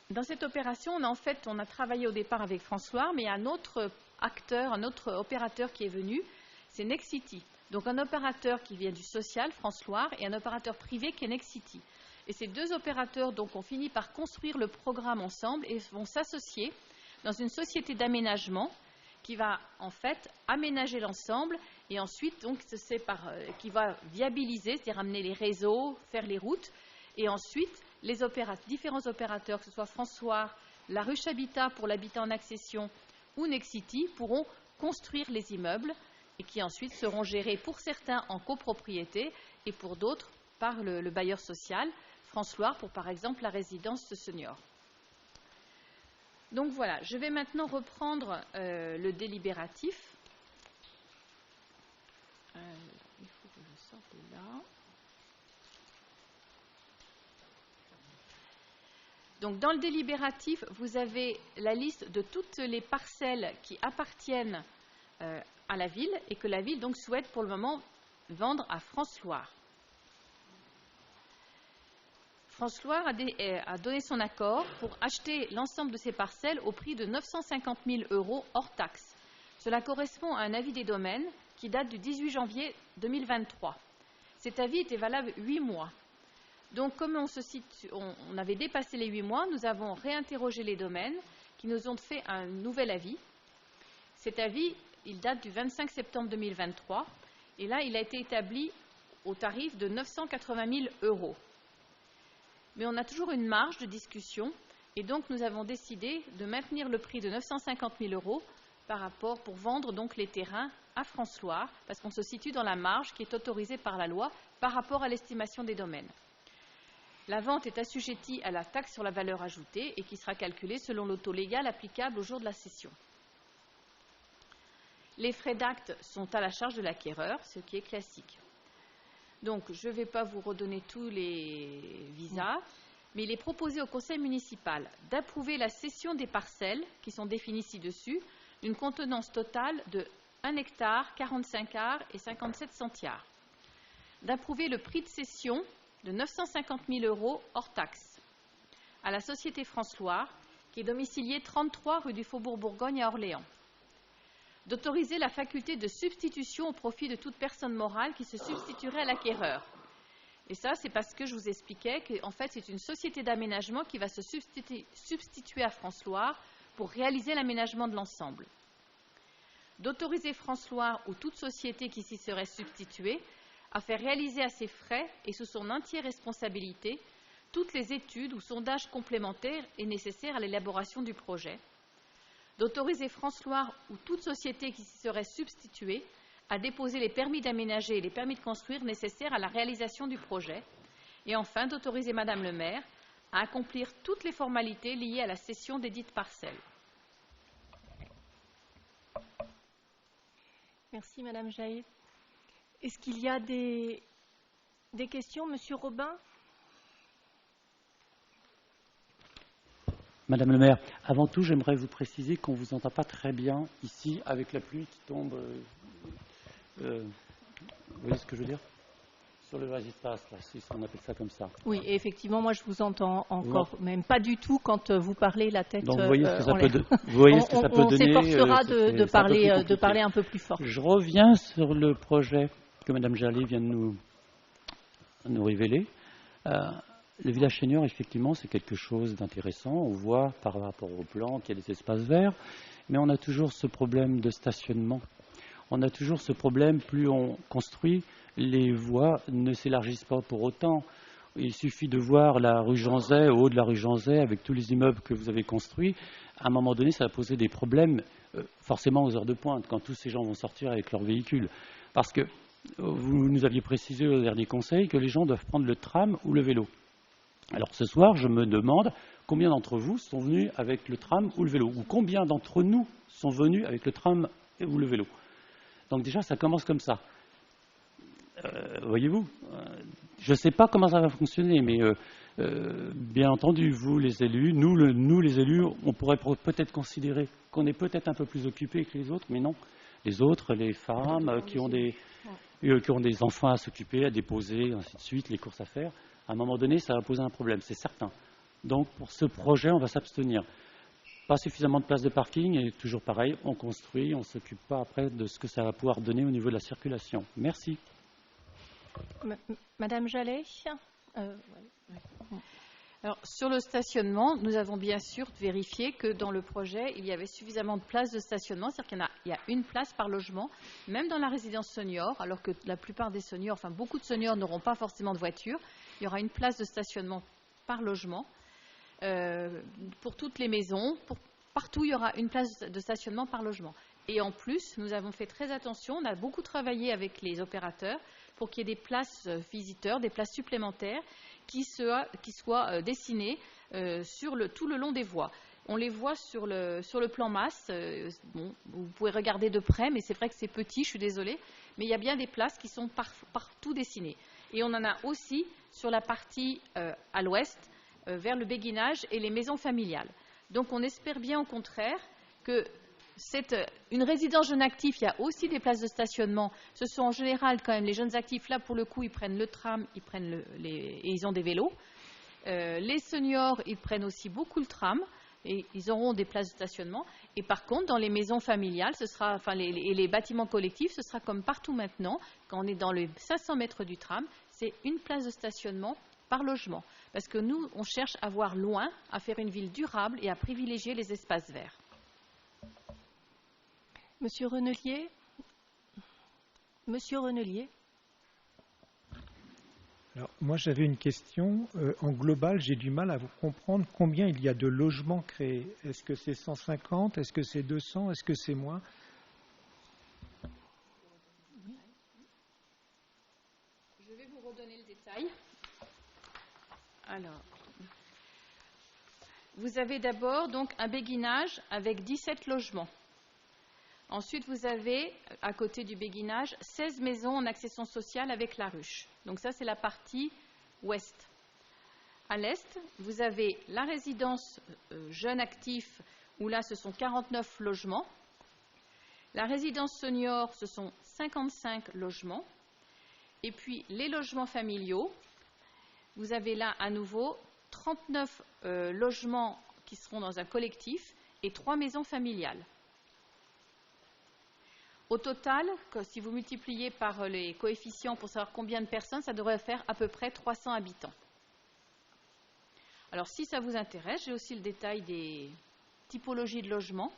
dans cette opération, on a travaillé au départ avec François, mais il y a un autre acteur, un autre opérateur qui est venu, c'est Nexity. Donc un opérateur qui vient du social, François, et un opérateur privé qui est Nexity. Et ces deux opérateurs donc, ont fini par construire le programme ensemble et vont s'associer dans une société d'aménagement qui va en fait aménager l'ensemble et ensuite donc, qui va viabiliser, c'est-à-dire amener les réseaux, faire les routes. Et ensuite, les différents opérateurs, que ce soit François, la ruche Habitat pour l'habitat en accession ou Nexity, pourront construire les immeubles et qui ensuite seront gérés pour certains en copropriété et pour d'autres par le bailleur social, François, pour par exemple la résidence senior. Donc voilà, je vais maintenant reprendre le délibératif. Il faut que je sorte de là. Donc dans le délibératif, vous avez la liste de toutes les parcelles qui appartiennent à la ville et que la ville donc souhaite pour le moment vendre à François. François a donné son accord pour acheter l'ensemble de ces parcelles au prix de 950 000 € hors taxe. Cela correspond à un avis des domaines qui date du 18 janvier 2023. Cet avis était valable 8 mois. Donc, comme on avait dépassé les 8 mois, nous avons réinterrogé les domaines qui nous ont fait un nouvel avis. Cet avis, il date du 25 septembre 2023 et là, il a été établi au tarif de 980 000 €. Mais on a toujours une marge de discussion et donc nous avons décidé de maintenir le prix de 950 000 € par rapport pour vendre donc les terrains à François parce qu'on se situe dans la marge qui est autorisée par la loi par rapport à l'estimation des domaines. La vente est assujettie à la taxe sur la valeur ajoutée et qui sera calculée selon le taux légal applicable au jour de la cession. Les frais d'acte sont à la charge de l'acquéreur, ce qui est classique. Donc, je ne vais pas vous redonner tous les visas, mais il est proposé au conseil municipal d'approuver la cession des parcelles, qui sont définies ci-dessus, d'une contenance totale de 1 hectare, 45 arts et 57 centiares. D'approuver le prix de cession de 950 000 € hors taxe à la société François, qui est domiciliée 33 rue du Faubourg Bourgogne à Orléans. D'autoriser la faculté de substitution au profit de toute personne morale qui se substituerait à l'acquéreur. Et ça, c'est parce que je vous expliquais qu'en fait, c'est une société d'aménagement qui va se substituer à François pour réaliser l'aménagement de l'ensemble. D'autoriser François ou toute société qui s'y serait substituée à faire réaliser à ses frais et sous son entière responsabilité toutes les études ou sondages complémentaires et nécessaires à l'élaboration du projet. D'autoriser François ou toute société qui s'y serait substituée à déposer les permis d'aménager et les permis de construire nécessaires à la réalisation du projet. Et enfin, d'autoriser Madame le maire à accomplir toutes les formalités liées à la cession des dites parcelles.
Merci Madame Jaïd. Est-ce qu'il y a des questions, Monsieur Robin?
Madame le maire, avant tout, j'aimerais vous préciser qu'on ne vous entend pas très bien ici avec la pluie qui tombe. Vous voyez ce que je veux dire? Sur le vaste espace, là, si on appelle ça comme ça.
Oui, et effectivement, moi, je vous entends encore, même pas du tout quand vous parlez la tête
Donc, vous voyez ce que ça
en
peut,
l'air.
vous voyez ce que ça peut
On
donner.
s'efforcera de parler un peu plus fort.
Je reviens sur le projet que Madame Jallet vient de nous révéler. Le village senior, effectivement, c'est quelque chose d'intéressant. On voit par rapport au plan qu'il y a des espaces verts, mais on a toujours ce problème de stationnement. On a toujours ce problème, plus on construit, les voies ne s'élargissent pas pour autant. Il suffit de voir la rue Janzay, au haut de la rue Janzay, avec tous les immeubles que vous avez construits. À un moment donné, ça va poser des problèmes, forcément aux heures de pointe, quand tous ces gens vont sortir avec leurs véhicules. Parce que vous nous aviez précisé au dernier conseil que les gens doivent prendre le tram ou le vélo. Alors ce soir, je me demande combien d'entre vous sont venus avec le tram ou le vélo, ou combien d'entre nous sont venus avec le tram ou le vélo. Donc déjà, ça commence comme ça. Voyez-vous, je ne sais pas comment ça va fonctionner, mais bien entendu, vous les élus, nous les élus, on pourrait peut-être considérer qu'on est peut-être un peu plus occupés que les autres, mais non. Les autres, les femmes qui ont des enfants à s'occuper, à déposer, ainsi de suite, les courses à faire, à un moment donné, ça va poser un problème, c'est certain. Donc pour ce projet, on va s'abstenir. Pas suffisamment de places de parking, et toujours pareil, on construit, on ne s'occupe pas après de ce que ça va pouvoir donner au niveau de la circulation. Merci.
Madame Jallet
Alors, sur le stationnement, nous avons bien sûr vérifié que dans le projet, il y avait suffisamment de places de stationnement, c'est-à-dire qu'il y a une place par logement, même dans la résidence senior, alors que la plupart des seniors, enfin beaucoup de seniors n'auront pas forcément de voiture, il y aura une place de stationnement par logement. Pour toutes les maisons, partout il y aura une place de stationnement par logement. Et en plus, nous avons fait très attention, on a beaucoup travaillé avec les opérateurs pour qu'il y ait des places visiteurs, des places supplémentaires qui soient dessinées sur tout le long des voies. On les voit sur le plan masse. Bon, vous pouvez regarder de près, mais c'est vrai que c'est petit, je suis désolée. Mais il y a bien des places qui sont partout dessinées. Et on en a aussi sur la partie à l'ouest, vers le béguinage et les maisons familiales. Donc on espère bien au contraire que une résidence jeune actif, il y a aussi des places de stationnement. Ce sont en général quand même les jeunes actifs, là pour le coup, ils prennent le tram, et ils ont des vélos. Les seniors, ils prennent aussi beaucoup le tram et ils auront des places de stationnement. Et par contre, dans les maisons familiales, les bâtiments collectifs, ce sera comme partout maintenant, quand on est dans les 500 mètres du tram, c'est une place de stationnement par logement. Parce que nous, on cherche à voir loin, à faire une ville durable et à privilégier les espaces verts.
Monsieur Renelier. Monsieur Renelier.
Alors, moi, j'avais une question. En global, j'ai du mal à vous comprendre combien il y a de logements créés. Est-ce que c'est 150? Est-ce que c'est 200? Est-ce que c'est moins?
Je vais vous redonner le détail. Alors, vous avez d'abord donc un béguinage avec 17 logements. Ensuite, vous avez, à côté du béguinage, 16 maisons en accession sociale avec la ruche. Donc ça, c'est la partie ouest. À l'est, vous avez la résidence jeune actif, où là, ce sont 49 logements. La résidence senior, ce sont 55 logements. Et puis, les logements familiaux, vous avez là, à nouveau, 39 logements qui seront dans un collectif et 3 maisons familiales. Au total, si vous multipliez par les coefficients pour savoir combien de personnes, ça devrait faire à peu près 300 habitants. Alors, si ça vous intéresse, j'ai aussi le détail des typologies de logements.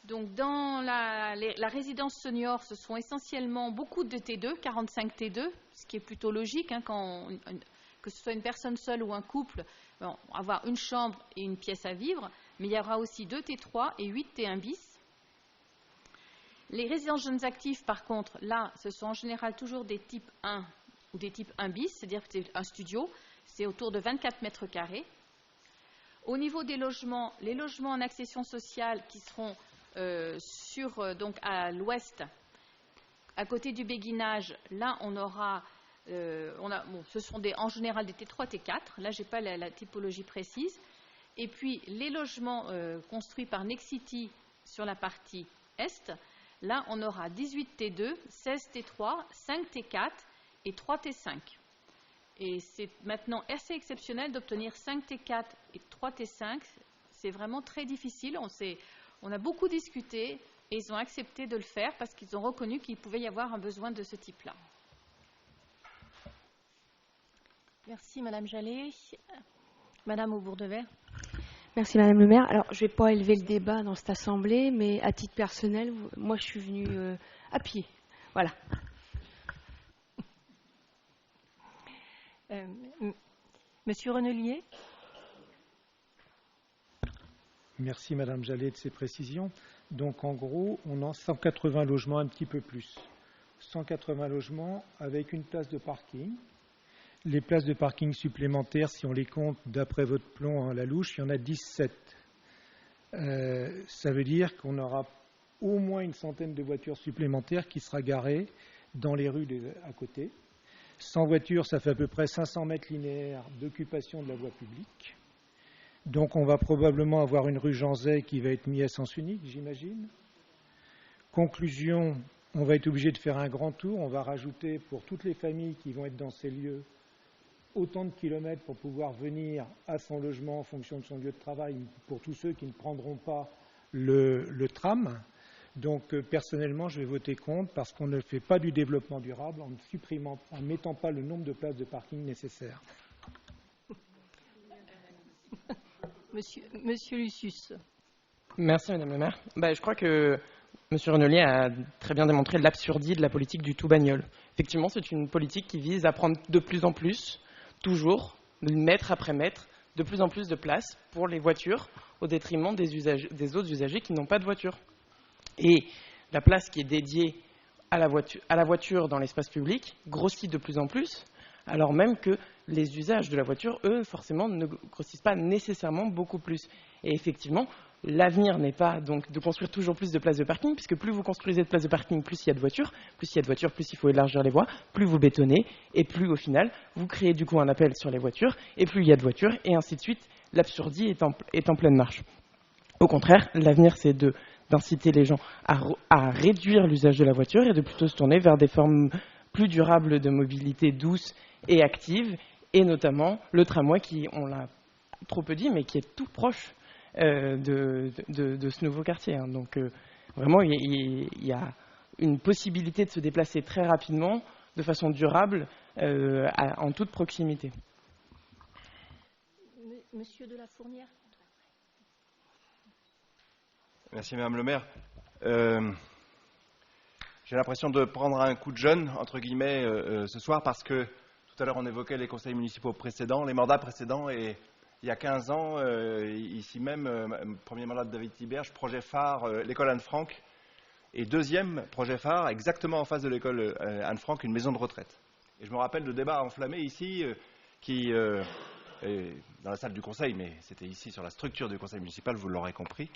Donc, dans la résidence senior, ce sont essentiellement beaucoup de T2, 45 T2, ce qui est plutôt logique, hein, que ce soit une personne seule ou un couple, avoir une chambre et une pièce à vivre, mais il y aura aussi 2 T3 et 8 T1 bis. Les résidences jeunes actifs, par contre, là, ce sont en général toujours des types 1 ou des types 1 bis, c'est-à-dire que c'est un studio, c'est autour de 24 mètres carrés. Au niveau des logements, les logements en accession sociale qui seront donc à l'ouest, à côté du béguinage, là, on aura Ce sont en général des T3, T4. Là, je n'ai pas la typologie précise. Et puis, les logements construits par Nexity sur la partie Est, là, on aura 18 T2, 16 T3, 5 T4 et 3 T5. Et c'est maintenant assez exceptionnel d'obtenir 5 T4 et 3 T5. C'est vraiment très difficile. On a beaucoup discuté et ils ont accepté de le faire parce qu'ils ont reconnu qu'il pouvait y avoir un besoin de ce type-là.
Merci Madame Jallet. Madame Aubourdevert.
Merci Madame le maire. Alors, je ne vais pas élever le débat dans cette assemblée, mais à titre personnel, moi je suis venue à pied. Voilà.
Monsieur Renelier.
Merci Madame Jallet de ces précisions. Donc en gros, on a 180 logements, un petit peu plus. 180 logements avec une place de parking. Les places de parking supplémentaires, si on les compte d'après votre plan à la louche, il y en a 17. Ça veut dire qu'on aura au moins une centaine de voitures supplémentaires qui sera garées dans les rues à côté. 100 voitures, ça fait à peu près 500 mètres linéaires d'occupation de la voie publique. Donc on va probablement avoir une rue Jean Zay qui va être mise à sens unique, j'imagine. Conclusion, on va être obligé de faire un grand tour. On va rajouter pour toutes les familles qui vont être dans ces lieux autant de kilomètres pour pouvoir venir à son logement en fonction de son lieu de travail pour tous ceux qui ne prendront pas le tram. Donc personnellement, je vais voter contre parce qu'on ne fait pas du développement durable en ne mettant pas le nombre de places de parking nécessaires.
Monsieur Lucius.
Merci Madame la maire. Je crois que Monsieur Renelier a très bien démontré l'absurdité de la politique du tout bagnole. Effectivement, c'est une politique qui vise à prendre de plus en plus, toujours, mètre après mètre, de plus en plus de place pour les voitures au détriment des autres usagers qui n'ont pas de voiture. Et la place qui est dédiée à la voiture dans l'espace public grossit de plus en plus, alors même que les usages de la voiture, eux, forcément, ne grossissent pas nécessairement beaucoup plus. Et effectivement, l'avenir n'est pas donc de construire toujours plus de places de parking, puisque plus vous construisez de places de parking, plus il y a de voitures, plus il faut élargir les voies, plus vous bétonnez, et plus au final, vous créez du coup un appel sur les voitures, et plus il y a de voitures, et ainsi de suite, l'absurdie est en pleine marche. Au contraire, l'avenir, c'est d'inciter les gens à réduire l'usage de la voiture et de plutôt se tourner vers des formes plus durables de mobilité douce et active, et notamment le tramway qui, on l'a trop peu dit, mais qui est tout proche de ce nouveau quartier. Donc vraiment, il y a une possibilité de se déplacer très rapidement, de façon durable, en toute proximité.
Monsieur de la Fournière.
Merci Madame le maire. J'ai l'impression de prendre un coup de jeune, entre guillemets, ce soir, parce que tout à l'heure on évoquait les conseils municipaux précédents, les mandats précédents, et il y a 15 ans, ici même, premier mandat de David Tiberge, projet phare, l'école Anne-Franck, et deuxième projet phare, exactement en face de l'école Anne-Franck, une maison de retraite. Et je me rappelle de débats enflammés ici, dans la salle du conseil, mais c'était ici sur la structure du conseil municipal, vous l'aurez compris.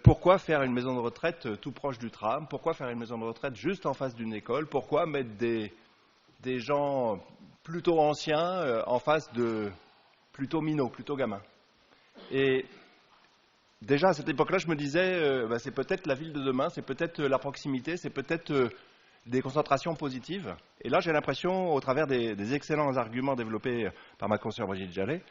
Pourquoi faire une maison de retraite tout proche du tram? Pourquoi faire une maison de retraite juste en face d'une école? Pourquoi mettre des gens plutôt anciens en face de plutôt minots, plutôt gamins? Et déjà à cette époque-là, je me disais, c'est peut-être la ville de demain, c'est peut-être la proximité, c'est peut-être des concentrations positives. Et là, j'ai l'impression, au travers des excellents arguments développés par ma consoeur Brigitte Jallet,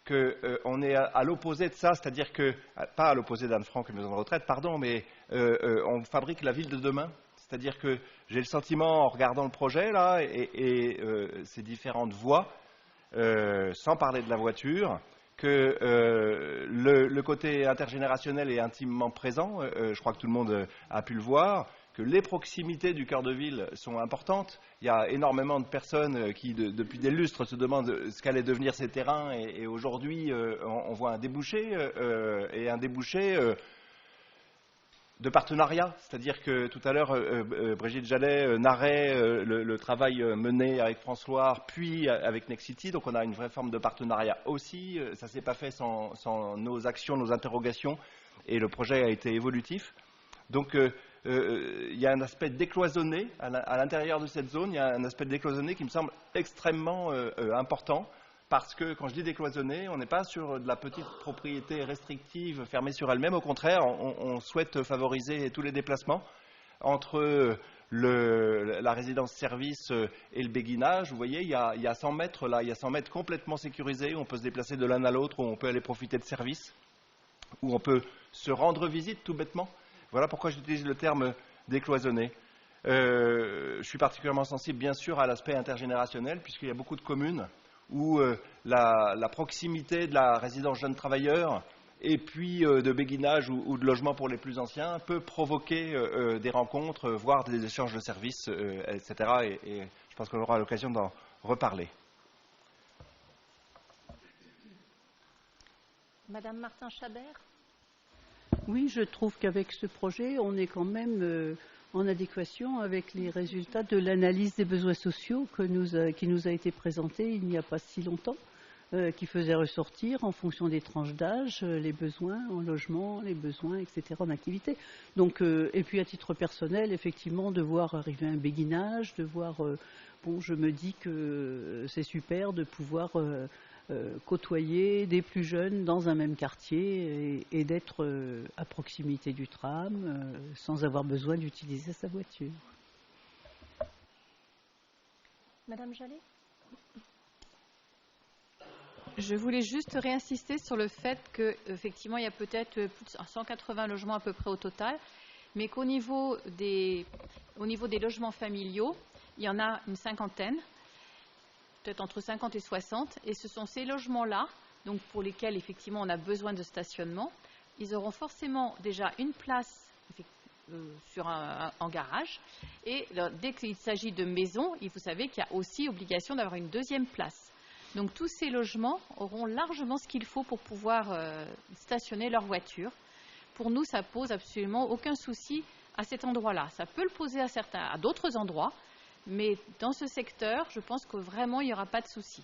qu'on est à l'opposé de ça, c'est-à-dire que, pas à l'opposé d'Anne-Franck et maison de retraite, pardon, mais on fabrique la ville de demain. C'est-à-dire que j'ai le sentiment, en regardant le projet, là, et ces différentes voies, sans parler de la voiture, que le côté intergénérationnel est intimement présent, je crois que tout le monde a pu le voir, que les proximités du cœur de ville sont importantes. Il y a énormément de personnes qui, depuis des lustres, se demandent ce qu'allaient devenir ces terrains, et aujourd'hui, on voit un débouché, et un débouché de partenariat. C'est-à-dire que tout à l'heure, Brigitte Jallet narrait le travail mené avec France Loire, puis avec Nexity, donc on a une vraie forme de partenariat aussi. Ça ne s'est pas fait sans nos actions, nos interrogations, et le projet a été évolutif. Donc y a un aspect décloisonné à l'intérieur de cette zone. Il y a un aspect décloisonné qui me semble extrêmement important. Parce que, quand je dis décloisonné, on n'est pas sur de la petite propriété restrictive fermée sur elle-même. Au contraire, on souhaite favoriser tous les déplacements entre la résidence-service et le béguinage. Vous voyez, il y a 100 mètres là, il y a 100 mètres complètement sécurisés, où on peut se déplacer de l'un à l'autre, où on peut aller profiter de services, où on peut se rendre visite tout bêtement. Voilà pourquoi j'utilise le terme décloisonné. Je suis particulièrement sensible, bien sûr, à l'aspect intergénérationnel, puisqu'il y a beaucoup de communes où la proximité de la résidence jeunes travailleurs et puis de béguinage ou de logement pour les plus anciens peut provoquer des rencontres, voire des échanges de services, etc. Et je pense qu'on aura l'occasion d'en reparler.
Madame Martin-Chabert.
Oui, je trouve qu'avec ce projet, on est quand même en adéquation avec les résultats de l'analyse des besoins sociaux qui nous a été présentée il n'y a pas si longtemps, qui faisait ressortir en fonction des tranches d'âge les besoins en logement, les besoins, etc., en activité. Donc, et puis à titre personnel, effectivement, de voir arriver un béguinage, de voir, je me dis que c'est super de pouvoir côtoyer des plus jeunes dans un même quartier et d'être à proximité du tram sans avoir besoin d'utiliser sa voiture.
Madame Jallet.
Je voulais juste réinsister sur le fait qu'effectivement, il y a peut-être plus de 180 logements à peu près au total, mais qu'au niveau des logements familiaux, il y en a une cinquantaine, peut-être entre 50 et 60, et ce sont ces logements-là, donc pour lesquels effectivement on a besoin de stationnement. Ils auront forcément déjà une place en garage, et dès qu'il s'agit de maisons, vous savez qu'il y a aussi obligation d'avoir une deuxième place. Donc tous ces logements auront largement ce qu'il faut pour pouvoir stationner leur voiture. Pour nous, ça pose absolument aucun souci à cet endroit-là. Ça peut le poser à d'autres endroits, mais dans ce secteur, je pense que vraiment, il n'y aura pas de souci.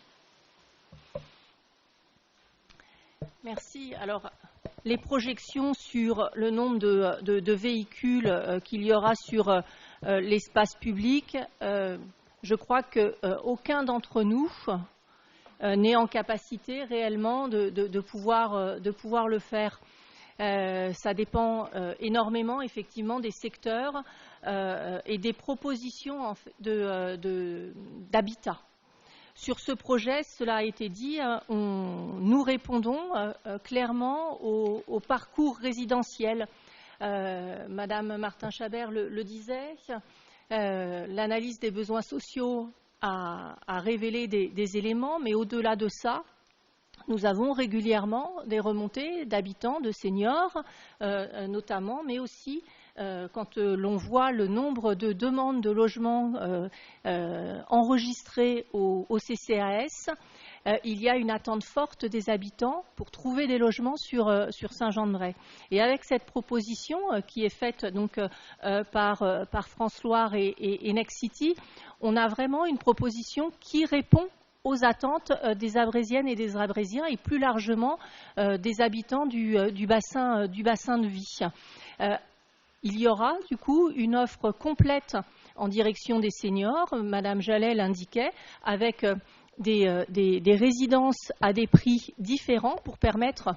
Merci. Alors, les projections sur le nombre de véhicules qu'il y aura sur l'espace public, je crois qu'aucun d'entre nous n'est en capacité réellement de pouvoir le faire. Ça dépend énormément, effectivement, des secteurs et des propositions d'habitat. Sur ce projet, cela a été dit, nous répondons clairement au parcours résidentiel. Madame Martin-Chabert le disait, l'analyse des besoins sociaux a révélé des éléments, mais au-delà de ça, nous avons régulièrement des remontées d'habitants, de seniors notamment, mais aussi quand l'on voit le nombre de demandes de logements enregistrées au CCAS, il y a une attente forte des habitants pour trouver des logements sur Saint-Jean-de-Bray. Et avec cette proposition qui est faite donc par France Loire et Next City, on a vraiment une proposition qui répond aux attentes des Abrésiennes et des Abrésiens et plus largement des habitants du bassin de vie. Il y aura du coup une offre complète en direction des seniors, Madame Jallet l'indiquait, avec des résidences à des prix différents pour permettre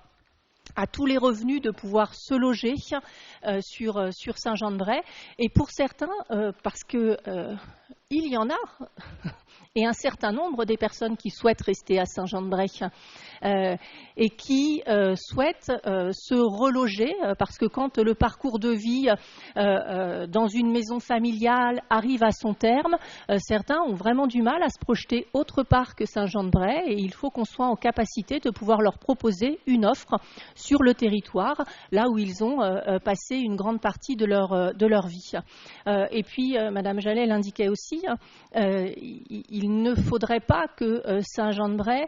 à tous les revenus de pouvoir se loger sur Saint-Jean-de-Bray. Et pour certains, parce que il y en a, et un certain nombre des personnes qui souhaitent rester à Saint-Jean-de-Bray et qui souhaitent se reloger, parce que quand le parcours de vie dans une maison familiale arrive à son terme, certains ont vraiment du mal à se projeter autre part que Saint-Jean-de-Bray, et il faut qu'on soit en capacité de pouvoir leur proposer une offre sur le territoire, là où ils ont passé une grande partie de leur vie. Et puis, Madame Jallet l'indiquait aussi, il ne faudrait pas que Saint-Jean-de-Bray,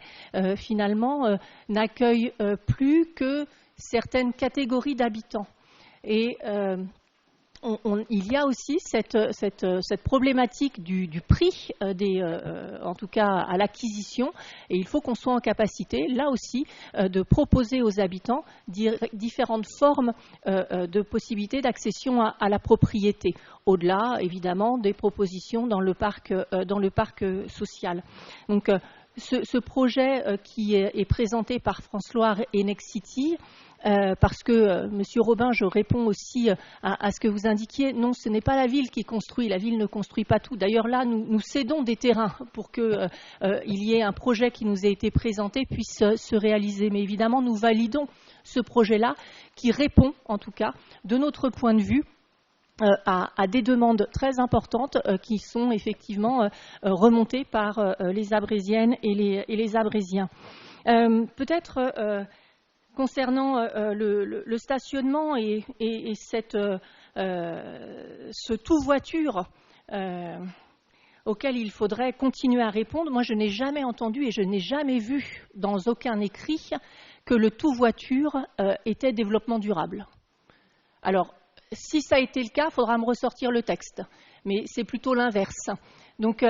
finalement, n'accueille plus que certaines catégories d'habitants. Et il y a aussi cette problématique du prix, en tout cas à l'acquisition, et il faut qu'on soit en capacité, là aussi, de proposer aux habitants différentes formes de possibilités d'accession à la propriété, au-delà, évidemment, des propositions dans le parc social. Donc, ce projet qui est présenté par France Loire et Next City, parce que, Monsieur Robin, je réponds aussi à ce que vous indiquiez. Non, ce n'est pas la ville qui construit. La ville ne construit pas tout. D'ailleurs, là, nous cédons des terrains pour qu'il y ait un projet qui nous ait été présenté puisse se réaliser. Mais évidemment, nous validons ce projet-là qui répond, en tout cas, de notre point de vue, à des demandes très importantes qui sont effectivement remontées par les Abrésiennes et les Abrésiens. Peut-être... Concernant le stationnement et ce tout-voiture auquel il faudrait continuer à répondre, moi je n'ai jamais entendu et je n'ai jamais vu dans aucun écrit que le tout-voiture était développement durable. Alors, si ça a été le cas, il faudra me ressortir le texte, mais c'est plutôt l'inverse. Donc,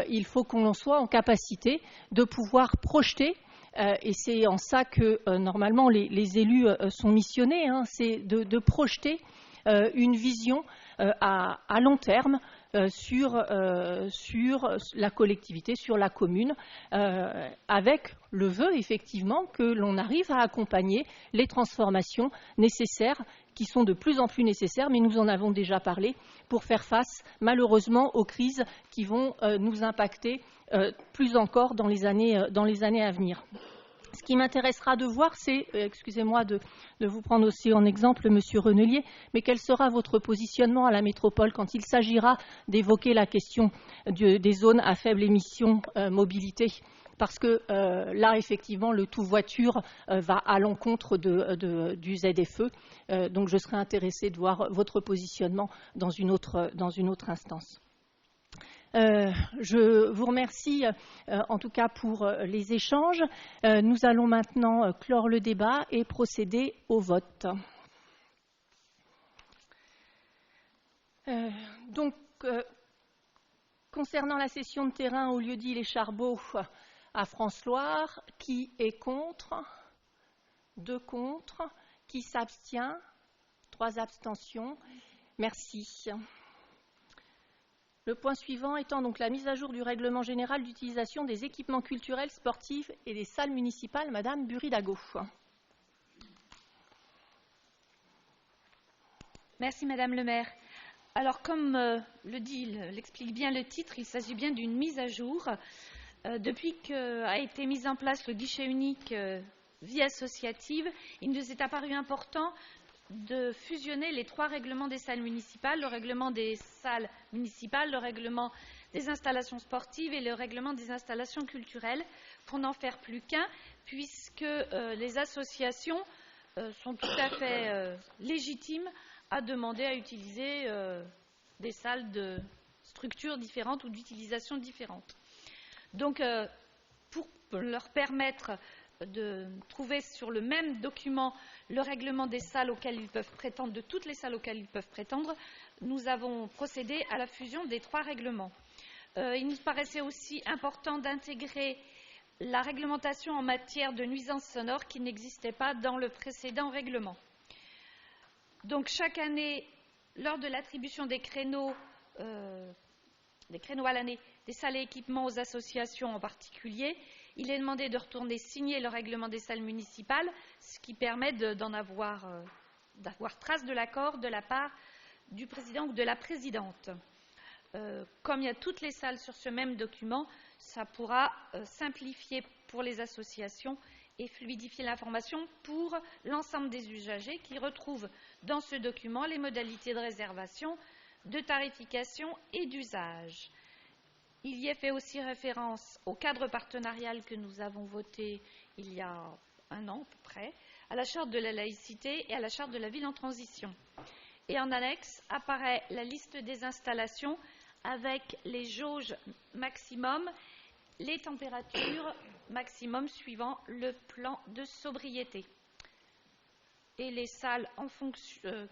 il faut qu'on soit en capacité de pouvoir projeter. Et c'est en ça que, normalement, les élus sont missionnés, hein, c'est de projeter une vision à long terme sur la collectivité, sur la commune, avec le vœu, effectivement, que l'on arrive à accompagner les transformations nécessaires, qui sont de plus en plus nécessaires, mais nous en avons déjà parlé, pour faire face, malheureusement, aux crises qui vont nous impacter plus encore dans les années à venir. Ce qui m'intéressera de voir, c'est, excusez-moi de vous prendre aussi en exemple, Monsieur Renelier, mais quel sera votre positionnement à la métropole quand il s'agira d'évoquer la question des zones à faible émission mobilité? Parce que là, effectivement, le tout-voiture va à l'encontre du ZFE. Donc, je serais intéressée de voir votre positionnement dans une autre instance. Je vous remercie en tout cas pour les échanges. Nous allons maintenant clore le débat et procéder au vote. Concernant la cession de terrain au lieu-dit Les Charbaux à France Loire, qui est contre? 2 contre. Qui s'abstient? 3 abstentions. Merci. Le point suivant étant donc la mise à jour du règlement général d'utilisation des équipements culturels, sportifs et des salles municipales. Madame Buridago.
Merci Madame le maire. Alors comme l'explique bien le titre, il s'agit bien d'une mise à jour. Depuis qu'a été mis en place le guichet unique vie associative, il nous est apparu important de fusionner les 3 règlements des salles municipales, le règlement des salles municipales, le règlement des installations sportives et le règlement des installations culturelles, pour n'en faire plus qu'un, puisque les associations sont tout à fait légitimes à demander à utiliser des salles de structures différentes ou d'utilisations différentes. Donc, pour leur permettre de trouver sur le même document le règlement des salles auxquelles ils peuvent prétendre, de toutes les salles auxquelles ils peuvent prétendre, nous avons procédé à la fusion des 3 règlements. Il nous paraissait aussi important d'intégrer la réglementation en matière de nuisances sonores qui n'existait pas dans le précédent règlement. Donc chaque année, lors de l'attribution des créneaux à l'année, des salles et équipements aux associations en particulier, il est demandé de retourner signer le règlement des salles municipales, ce qui permet d'avoir trace de l'accord de la part du président ou de la présidente. Comme il y a toutes les salles sur ce même document, ça pourra simplifier pour les associations et fluidifier l'information pour l'ensemble des usagers qui retrouvent dans ce document les modalités de réservation, de tarification et d'usage. Il y est fait aussi référence au cadre partenarial que nous avons voté il y a 1 an à peu près, à la charte de la laïcité et à la charte de la ville en transition. Et en annexe apparaît la liste des installations avec les jauges maximum, les températures maximum suivant le plan de sobriété. et les salles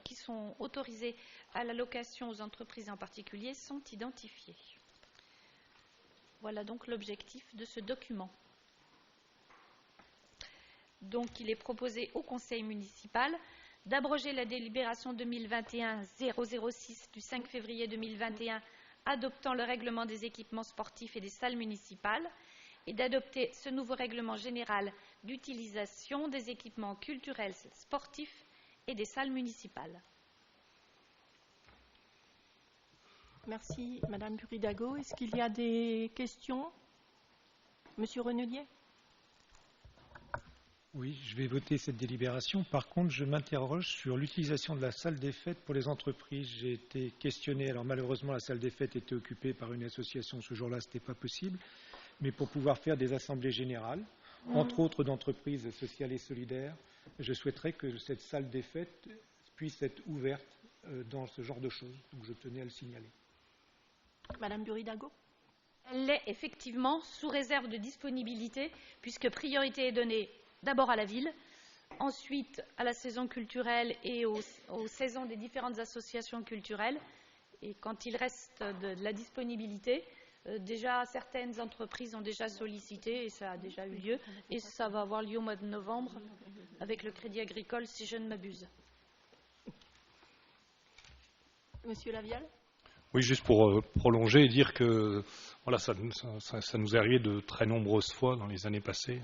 qui sont autorisées à la location aux entreprises en particulier sont identifiées. Voilà donc l'objectif de ce document. Donc il est proposé au Conseil municipal d'abroger la délibération 2021-006 du 5 février 2021 adoptant le règlement des équipements sportifs et des salles municipales et d'adopter ce nouveau règlement général d'utilisation des équipements culturels, sportifs et des salles municipales.
Merci, Madame Buridago. Est-ce qu'il y a des questions? Monsieur Renelier?
Oui, je vais voter cette délibération. Par contre, je m'interroge sur l'utilisation de la salle des fêtes pour les entreprises. J'ai été questionné. Alors malheureusement, la salle des fêtes était occupée par une association. Ce jour-là, ce n'était pas possible. Mais pour pouvoir faire des assemblées générales, entre autres d'entreprises sociales et solidaires, je souhaiterais que cette salle des fêtes puisse être ouverte dans ce genre de choses. Donc je tenais à le signaler.
Madame Buridago?
Elle l'est effectivement sous réserve de disponibilité, puisque priorité est donnée d'abord à la ville, ensuite à la saison culturelle et aux saisons des différentes associations culturelles. Et quand il reste de la disponibilité, déjà certaines entreprises ont déjà sollicité et ça a déjà eu lieu. Et ça va avoir lieu au mois de novembre avec le Crédit Agricole, si je ne m'abuse.
Monsieur Lavial?
Oui, juste pour prolonger et dire que voilà, ça nous est arrivé de très nombreuses fois dans les années passées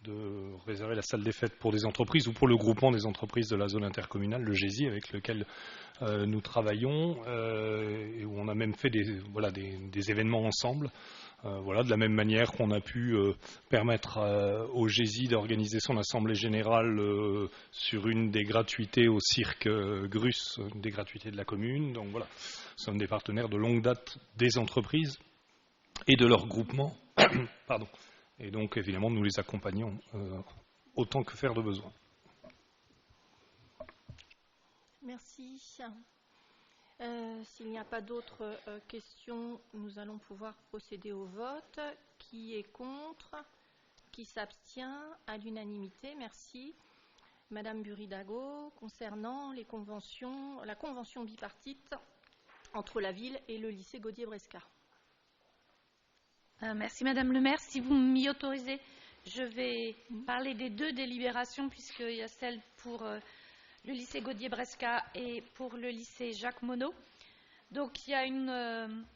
de réserver la salle des fêtes pour des entreprises ou pour le groupement des entreprises de la zone intercommunale, le GESI, avec lequel nous travaillons, et où on a même fait des événements ensemble. De la même manière qu'on a pu permettre au GESI d'organiser son assemblée générale sur une des gratuités au cirque Grus, une des gratuités de la commune. Donc voilà, nous sommes des partenaires de longue date des entreprises et de leurs groupements. Pardon. Et donc, évidemment, nous les accompagnons autant que faire de besoin.
Merci. S'il n'y a pas d'autres questions, nous allons pouvoir procéder au vote. Qui est contre? Qui s'abstient? À l'unanimité, merci. Madame Buridago, concernant la convention bipartite entre la ville et le lycée Gaudier-Bresca.
Merci Madame le maire. Si vous m'y autorisez, je vais parler des deux délibérations puisqu'il y a celle pour le lycée Gaudier-Bresca et pour le lycée Jacques Monod. Donc il y a une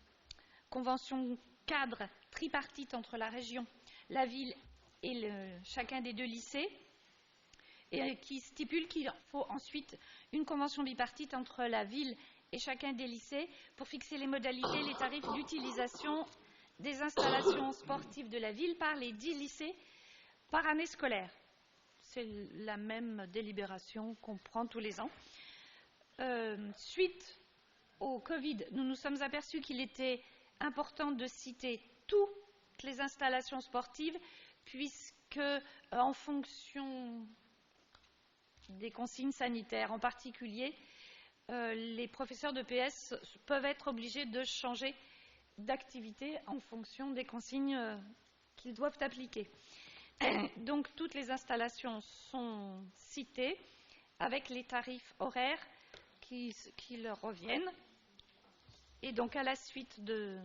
convention cadre tripartite entre la région, la ville et chacun des deux lycées et qui stipule qu'il faut ensuite une convention bipartite entre la ville et chacun des lycées pour fixer les modalités, les tarifs d'utilisation des installations sportives de la ville par les 10 lycées par année scolaire. C'est la même délibération qu'on prend tous les ans. Suite au Covid, nous nous sommes aperçus qu'il était important de citer toutes les installations sportives puisque, en fonction des consignes sanitaires en particulier, les professeurs de PS peuvent être obligés de changer d'activité en fonction des consignes qu'ils doivent appliquer. Donc toutes les installations sont citées avec les tarifs horaires qui leur reviennent. Et donc à la suite de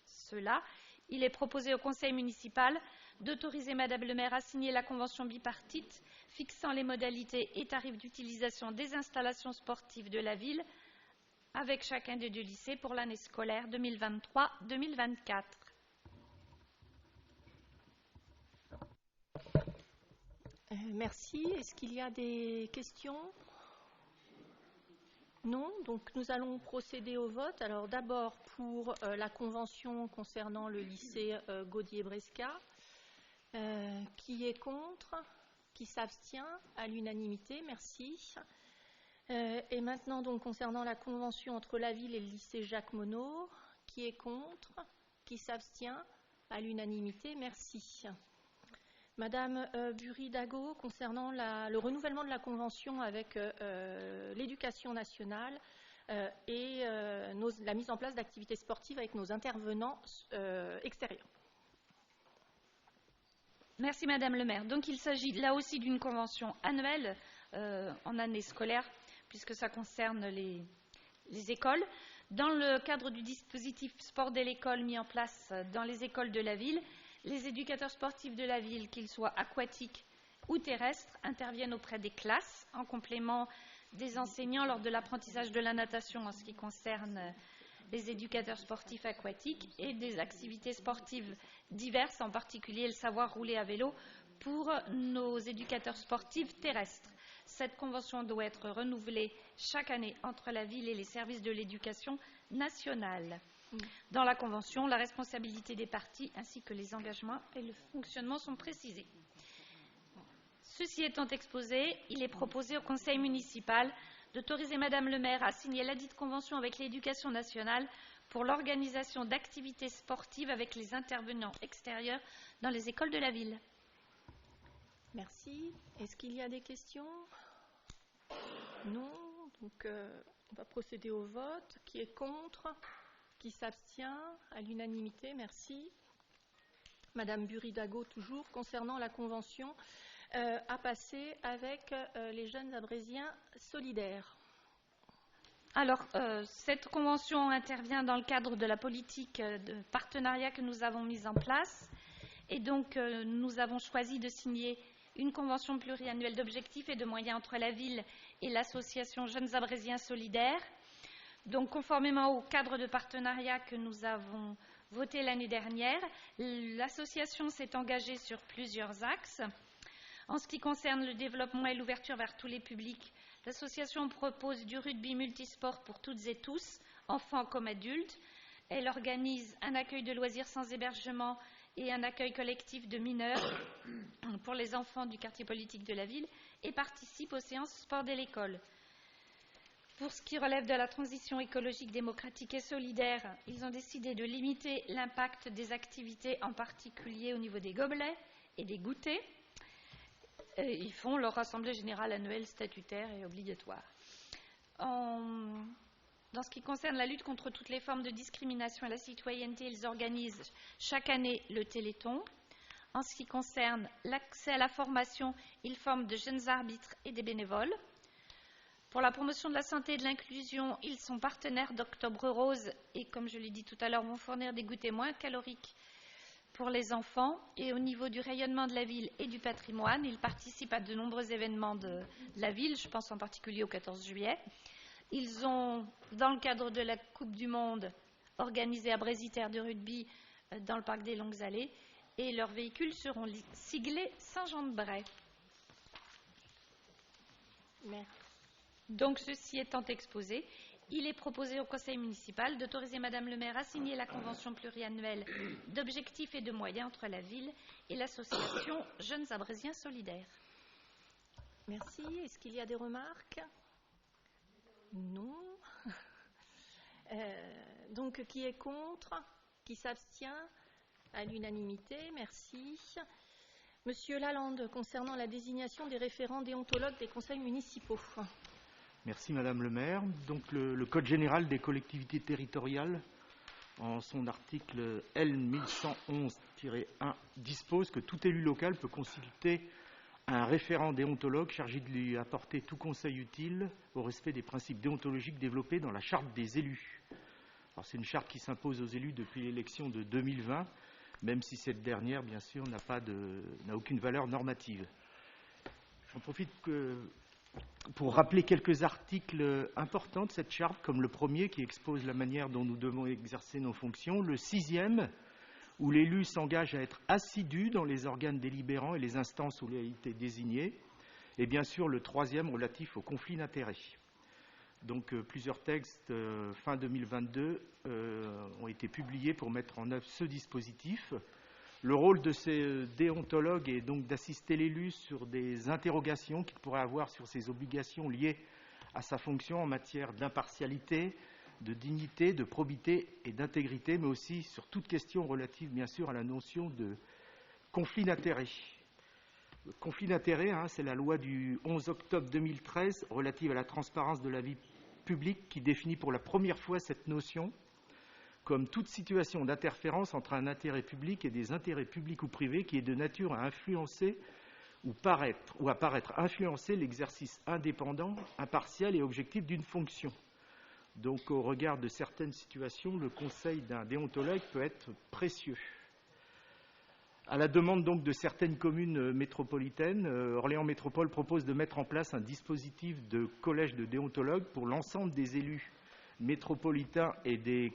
cela, il est proposé au conseil municipal d'autoriser Madame le maire à signer la convention bipartite fixant les modalités et tarifs d'utilisation des installations sportives de la ville avec chacun des deux lycées pour l'année scolaire 2023-2024.
Merci. Est-ce qu'il y a des questions? Non. Donc nous allons procéder au vote. Alors d'abord pour la convention concernant le lycée Gaudier-Bresca. Qui est contre? Qui s'abstient? À l'unanimité. Merci. Et maintenant, donc, concernant la convention entre la ville et le lycée Jacques Monod, qui est contre? Qui s'abstient? À l'unanimité, merci. Madame Buridago, concernant le renouvellement de la convention avec l'éducation nationale et la mise en place d'activités sportives avec nos intervenants extérieurs.
Merci Madame le maire. Donc il s'agit là aussi d'une convention annuelle en année scolaire, puisque ça concerne les écoles. Dans le cadre du dispositif sport de l'école mis en place dans les écoles de la ville, les éducateurs sportifs de la ville, qu'ils soient aquatiques ou terrestres, interviennent auprès des classes en complément des enseignants lors de l'apprentissage de la natation en ce qui concerne les éducateurs sportifs aquatiques et des activités sportives diverses, en particulier le savoir rouler à vélo pour nos éducateurs sportifs terrestres. Cette convention doit être renouvelée chaque année entre la ville et les services de l'éducation nationale. Dans la convention, la responsabilité des parties ainsi que les engagements et le fonctionnement sont précisés. Ceci étant exposé, il est proposé au Conseil municipal d'autoriser Madame le maire à signer ladite convention avec l'Éducation nationale pour l'organisation d'activités sportives avec les intervenants extérieurs dans les écoles de la ville.
Merci. Est-ce qu'il y a des questions? Non. Donc, on va procéder au vote. Qui est contre? Qui s'abstient? À l'unanimité, merci. Madame Buridago, toujours, concernant la convention à passer avec les jeunes abrésiens solidaires.
Alors, cette convention intervient dans le cadre de la politique de partenariat que nous avons mise en place. Et donc, nous avons choisi de signer une convention pluriannuelle d'objectifs et de moyens entre la ville et l'association Jeunes Abrésiens Solidaires. Donc, conformément au cadre de partenariat que nous avons voté l'année dernière, l'association s'est engagée sur plusieurs axes. En ce qui concerne le développement et l'ouverture vers tous les publics, l'association propose du rugby multisport pour toutes et tous, enfants comme adultes. Elle organise un accueil de loisirs sans hébergement et un accueil collectif de mineurs pour les enfants du quartier politique de la ville et participe aux séances sport de l'école. Pour ce qui relève de la transition écologique, démocratique et solidaire, ils ont décidé de limiter l'impact des activités, en particulier au niveau des gobelets et des goûters. Ils font leur assemblée générale annuelle statutaire et obligatoire. Dans ce qui concerne la lutte contre toutes les formes de discrimination et la citoyenneté, ils organisent chaque année le Téléthon. En ce qui concerne l'accès à la formation, ils forment de jeunes arbitres et des bénévoles. Pour la promotion de la santé et de l'inclusion, ils sont partenaires d'Octobre Rose et, comme je l'ai dit tout à l'heure, vont fournir des goûters moins caloriques pour les enfants. Et au niveau du rayonnement de la ville et du patrimoine, ils participent à de nombreux événements de la ville, je pense en particulier au 14 juillet. Ils ont, dans le cadre de la Coupe du Monde, organisé à Brésitaire de rugby dans le parc des Longues Allées, et leurs véhicules seront siglés Saint-Jean-de-Bray.
Merci.
Donc, ceci étant exposé, il est proposé au Conseil municipal d'autoriser Madame le maire à signer la convention pluriannuelle d'objectifs et de moyens entre la ville et l'association Jeunes Abrésiens Solidaires.
Merci. Est-ce qu'il y a des remarques? Non. Donc, qui est contre? Qui s'abstient? À l'unanimité, merci. Monsieur Lalande, concernant la désignation des référents déontologues des conseils municipaux.
Merci Madame le maire. Donc le Code général des collectivités territoriales, en son article L 1111-1, dispose que tout élu local peut consulter un référent déontologue chargé de lui apporter tout conseil utile au respect des principes déontologiques développés dans la charte des élus. Alors c'est une charte qui s'impose aux élus depuis l'élection de 2020, même si cette dernière, bien sûr, n'a aucune valeur normative. J'en profite pour rappeler quelques articles importants de cette charte, comme le premier qui expose la manière dont nous devons exercer nos fonctions, le 6e, où l'élu s'engage à être assidu dans les organes délibérants et les instances où il a été désigné, et bien sûr le 3e relatif au conflit d'intérêts. Donc plusieurs textes fin 2022 ont été publiés pour mettre en œuvre ce dispositif. Le rôle de ces déontologues est donc d'assister l'élu sur des interrogations qu'il pourrait avoir sur ses obligations liées à sa fonction en matière d'impartialité, de dignité, de probité et d'intégrité, mais aussi sur toute question relative bien sûr à la notion de conflit d'intérêts. Le conflit d'intérêts, c'est la loi du 11 octobre 2013 relative à la transparence de la vie publique qui définit pour la première fois cette notion comme toute situation d'interférence entre un intérêt public et des intérêts publics ou privés qui est de nature à influencer ou apparaître influencer l'exercice indépendant, impartial et objectif d'une fonction. Donc, au regard de certaines situations, le conseil d'un déontologue peut être précieux. À la demande donc de certaines communes métropolitaines, Orléans Métropole propose de mettre en place un dispositif de collège de déontologues pour l'ensemble des élus métropolitains et des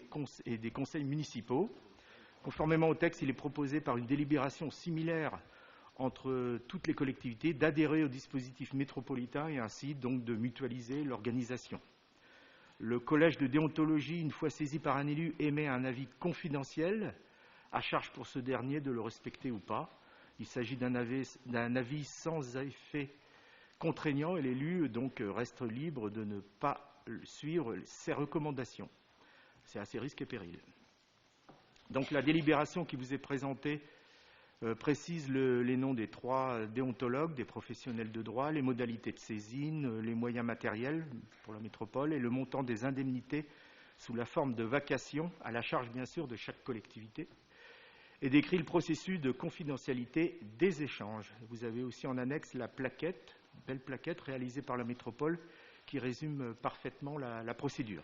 conseils municipaux. Conformément au texte, il est proposé par une délibération similaire entre toutes les collectivités d'adhérer au dispositif métropolitain et ainsi donc de mutualiser l'organisation. Le collège de déontologie, une fois saisi par un élu, émet un avis confidentiel, à charge pour ce dernier de le respecter ou pas. Il s'agit d'un avis sans effet contraignant et l'élu donc reste libre de ne pas suivre ses recommandations. C'est à ses risques et périls. Donc la délibération qui vous est présentée précise les noms des 3 déontologues, des professionnels de droit, les modalités de saisine, les moyens matériels pour la métropole et le montant des indemnités sous la forme de vacation, à la charge bien sûr de chaque collectivité, et décrit le processus de confidentialité des échanges. Vous avez aussi en annexe la plaquette, une belle plaquette réalisée par la métropole qui résume parfaitement la procédure.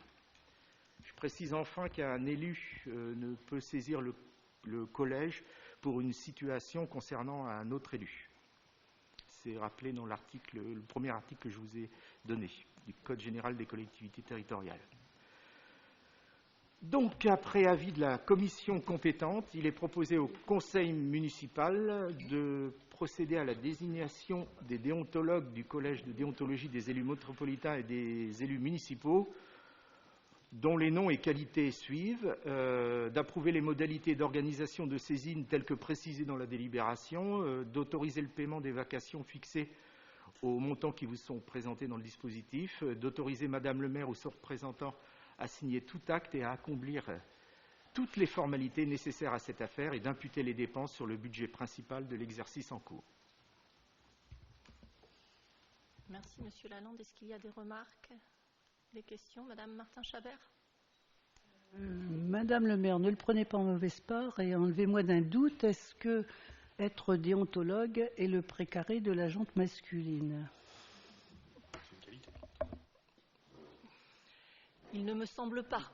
Je précise enfin qu'un élu ne peut saisir le collège pour une situation concernant un autre élu. C'est rappelé dans le premier article que je vous ai donné, du Code général des collectivités territoriales. Donc, après avis de la commission compétente, il est proposé au conseil municipal de procéder à la désignation des déontologues du collège de déontologie des élus métropolitains et des élus municipaux, dont les noms et qualités suivent, d'approuver les modalités d'organisation de saisine telles que précisées dans la délibération, d'autoriser le paiement des vacations fixées aux montants qui vous sont présentés dans le dispositif, d'autoriser Madame le maire ou son représentant à signer tout acte et à accomplir toutes les formalités nécessaires à cette affaire et d'imputer les dépenses sur le budget principal de l'exercice en cours.
Merci, Monsieur Lalande. Est-ce qu'il y a des remarques, des questions? Madame Martin-Chabert.
Madame le maire, ne le prenez pas en mauvaise part et enlevez-moi d'un doute. Est-ce que être déontologue est le précaré de la jante masculine?
Il ne me semble pas.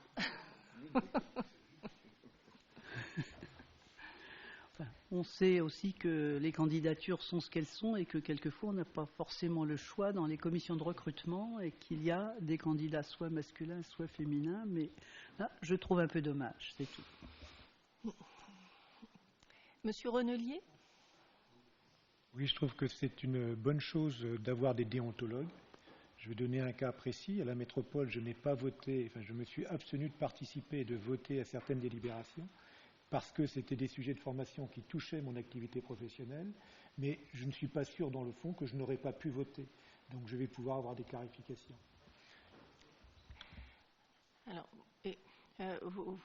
On sait aussi que les candidatures sont ce qu'elles sont et que quelquefois on n'a pas forcément le choix dans les commissions de recrutement et qu'il y a des candidats soit masculins, soit féminins, mais là, je trouve un peu dommage, c'est tout.
Monsieur Renelier?
Oui, je trouve que c'est une bonne chose d'avoir des déontologues. Je vais donner un cas précis. À la métropole, je n'ai pas voté, je me suis abstenu de participer et de voter à certaines délibérations parce que c'était des sujets de formation qui touchaient mon activité professionnelle, mais je ne suis pas sûr dans le fond que je n'aurais pas pu voter. Donc je vais pouvoir avoir des clarifications.
Alors,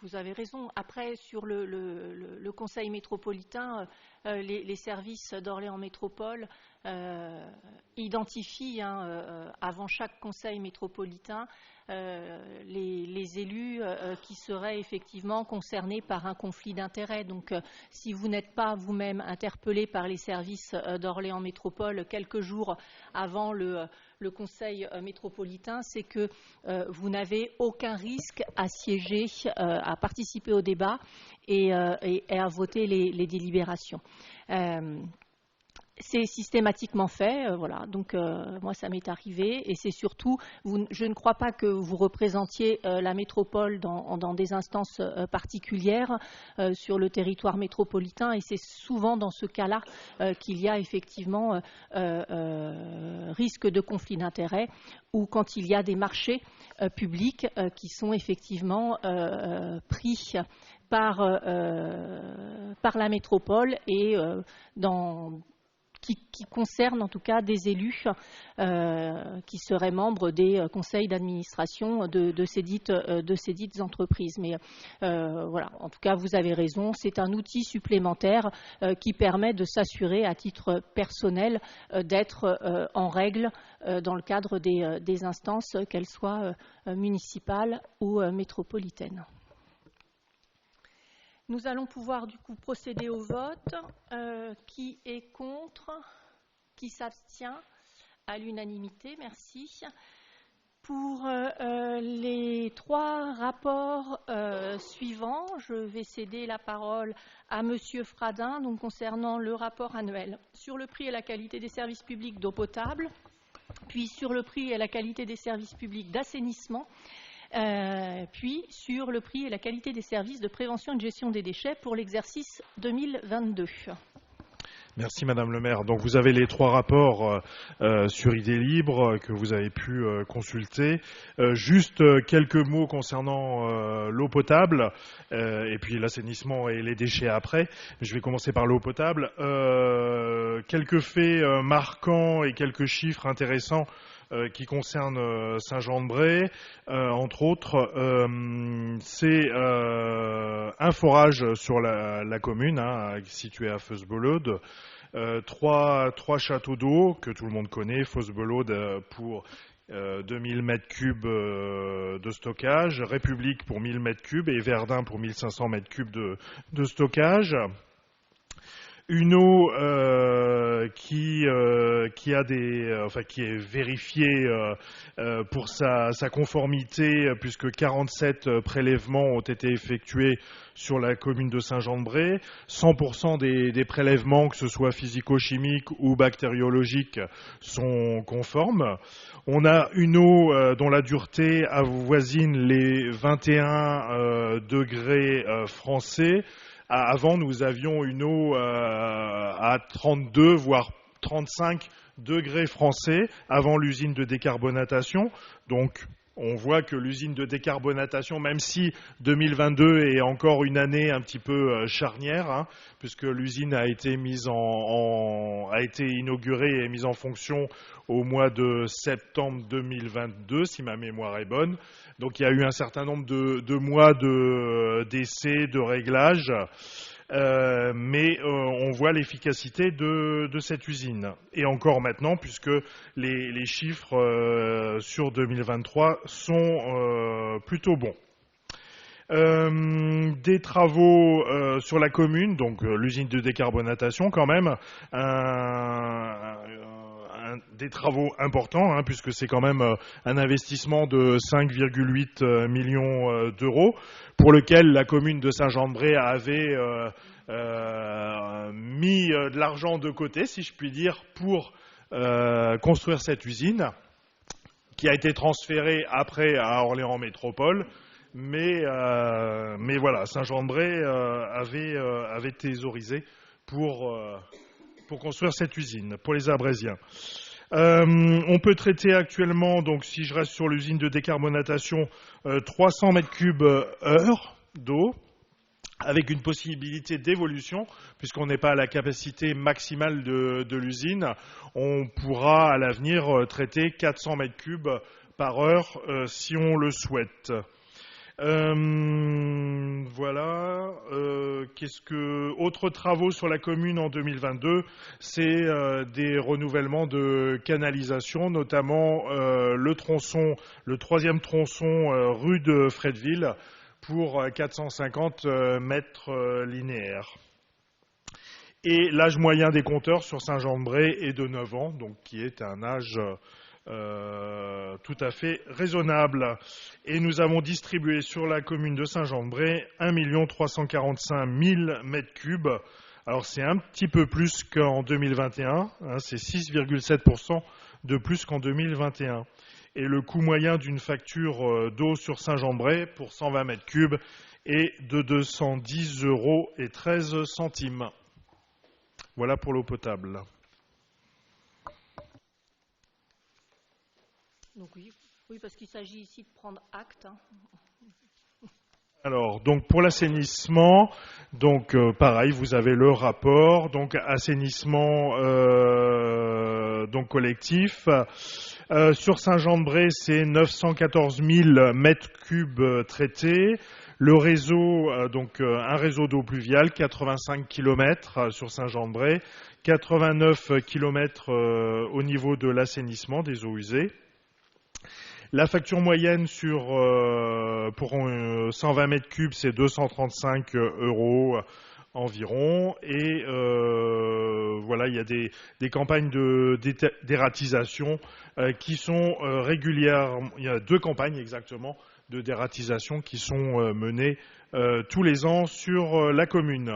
vous avez raison. Après, sur le Conseil métropolitain, les services d'Orléans Métropole identifient avant chaque Conseil métropolitain les élus qui seraient effectivement concernés par un conflit d'intérêts. Donc, si vous n'êtes pas vous-même interpellé par les services d'Orléans Métropole quelques jours avant le Conseil métropolitain, c'est que vous n'avez aucun risque à siéger, à participer au débat et à voter les délibérations. C'est systématiquement fait, voilà. Donc moi ça m'est arrivé et c'est surtout, je ne crois pas que vous représentiez la métropole dans des instances particulières sur le territoire métropolitain et c'est souvent dans ce cas-là qu'il y a effectivement risque de conflit d'intérêts ou quand il y a des marchés publics qui sont effectivement pris par la métropole et qui concerne en tout cas des élus qui seraient membres des conseils d'administration de ces dites entreprises. Mais voilà, en tout cas, vous avez raison, c'est un outil supplémentaire qui permet de s'assurer à titre personnel d'être en règle dans le cadre des instances, qu'elles soient municipales ou métropolitaines. Nous allons pouvoir du coup procéder au vote. Qui est contre? Qui s'abstient? À l'unanimité, merci. Pour les 3 rapports suivants, je vais céder la parole à Monsieur Fradin, donc concernant le rapport annuel sur le prix et la qualité des services publics d'eau potable, puis sur le prix et la qualité des services publics d'assainissement, puis sur le prix et la qualité des services de prévention et de gestion des déchets pour l'exercice 2022.
Merci Madame le maire. Donc vous avez les 3 rapports sur idées libres que vous avez pu consulter. Juste quelques mots concernant l'eau potable et puis l'assainissement et les déchets après. Je vais commencer par l'eau potable. Quelques faits marquants et quelques chiffres intéressants qui concernent Saint-Jean-de-Bray. Entre autres, c'est un forage sur la commune, situé à Feusbelaude. 3 châteaux d'eau que tout le monde connaît, Feusbelaude pour 2000 m3 de stockage, République pour 1000 m3 et Verdun pour 1500 m3 de stockage. Une eau qui est vérifiée pour sa conformité, puisque 47 prélèvements ont été effectués sur la commune de Saint-Jean-de-Bray. 100% des prélèvements, que ce soit physico-chimiques ou bactériologiques, sont conformes. On a une eau dont la dureté avoisine les 21 degrés français. Avant, nous avions une eau à 32, voire 35 degrés français avant l'usine de décarbonatation. Donc, on voit que l'usine de décarbonatation, même si 2022 est encore une année un petit peu charnière, puisque l'usine a été inaugurée et mise en fonction au mois de septembre 2022, si ma mémoire est bonne. Donc il y a eu un certain nombre de mois d'essais, de réglages, mais on voit l'efficacité de cette usine. Et encore maintenant, puisque les chiffres sur 2023 sont plutôt bons. Des travaux sur la commune, donc l'usine de décarbonatation quand même, des travaux importants, puisque c'est quand même un investissement de 5,8 millions d'euros, pour lequel la commune de Saint-Jean-de-Bray avait mis de l'argent de côté, si je puis dire, pour construire cette usine, qui a été transférée après à Orléans Métropole. Mais voilà, Saint-Jean-de-Bray avait thésaurisé pour construire cette usine, pour les Abrésiens. On peut traiter actuellement, donc si je reste sur l'usine de décarbonatation, 300 m3/h d'eau, avec une possibilité d'évolution, puisqu'on n'est pas à la capacité maximale de l'usine. On pourra à l'avenir traiter 400 m3 par heure si on le souhaite. Voilà. Autres travaux sur la commune en 2022, c'est des renouvellements de canalisation, notamment le 3e tronçon rue de Fredville pour 450 mètres linéaires. Et l'âge moyen des compteurs sur Saint-Jean-de-Bray est de 9 ans, donc qui est un âge tout à fait raisonnable. Et nous avons distribué sur la commune de Saint-Jean-de-Bray 1 345 000 m3. Alors c'est un petit peu plus qu'en 2021, c'est 6,7% de plus qu'en 2021. Et le coût moyen d'une facture d'eau sur Saint-Jean-de-Bray pour 120 m3 est de 210,13 €. Voilà pour l'eau potable.
Donc oui, parce qu'il s'agit ici de prendre acte.
Alors, donc pour l'assainissement, donc pareil, vous avez le rapport, donc assainissement donc collectif. Sur Saint-Jean-de-Bray, c'est 914 000 m3 traités. Le réseau, donc un réseau d'eau pluviale, 85 km sur Saint-Jean-de-Bray, 89 km au niveau de l'assainissement des eaux usées. La facture moyenne pour 120 m3, c'est 235 € environ. Et voilà, il y a des campagnes d'ératisation qui sont régulières. Il y a 2 campagnes exactement de dératisation qui sont menées tous les ans sur la commune.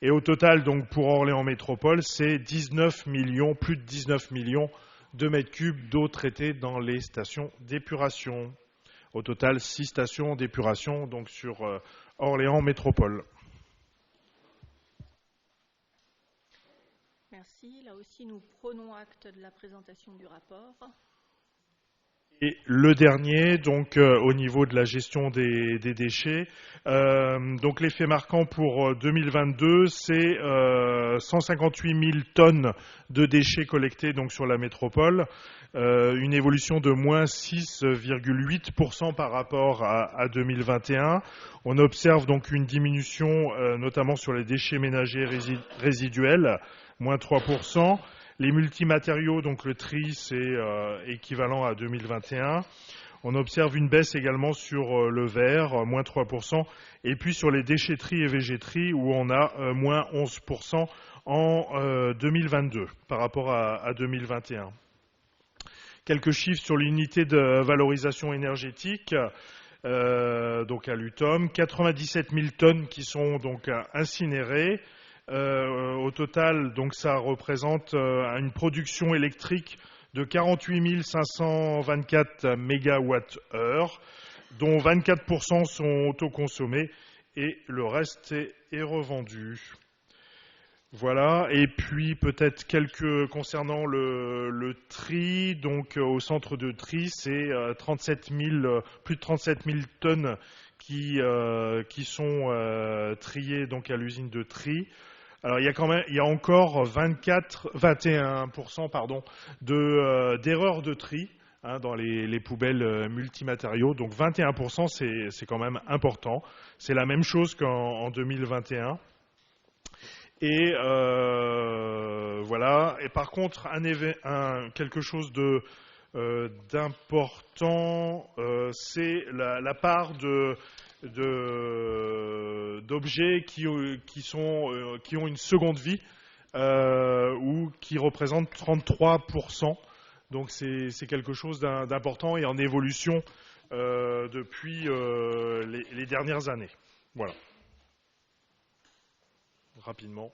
Et au total, donc pour Orléans Métropole, c'est 19 millions, plus de 19 millions de mètres cubes d'eau traitée dans les stations d'épuration. Au total, 6 stations d'épuration donc sur Orléans Métropole.
Merci. Là aussi, nous prenons acte de la présentation du rapport.
Et le dernier, donc au niveau de la gestion des déchets, donc l'effet marquant pour 2022, c'est 158 000 tonnes de déchets collectés donc sur la métropole, une évolution de moins 6,8% par rapport à 2021. On observe donc une diminution notamment sur les déchets ménagers résiduels, moins 3%. Les multimatériaux, donc le tri, c'est équivalent à 2021. On observe une baisse également sur le verre, moins 3%. Et puis sur les déchetteries et végéteries, où on a moins 11% en 2022 par rapport à 2021. Quelques chiffres sur l'unité de valorisation énergétique. Donc à l'UTOM, 97 000 tonnes qui sont donc incinérées. Au total, donc ça représente une production électrique de 48 524 MWh, dont 24% sont autoconsommés et le reste est revendu. Voilà, et puis peut-être quelques concernant le tri, donc au centre de tri, c'est plus de 37 000 tonnes qui sont triées donc à l'usine de tri. Alors il y a encore 21% d'erreurs de tri dans les poubelles multimatériaux. Donc 21%, c'est quand même important. C'est la même chose qu'en 2021. Et voilà. Et par contre, quelque chose d'important, c'est la part d'objets qui ont une seconde vie ou qui représentent 33%. Donc c'est quelque chose d'important et en évolution depuis les dernières années. Voilà. Rapidement.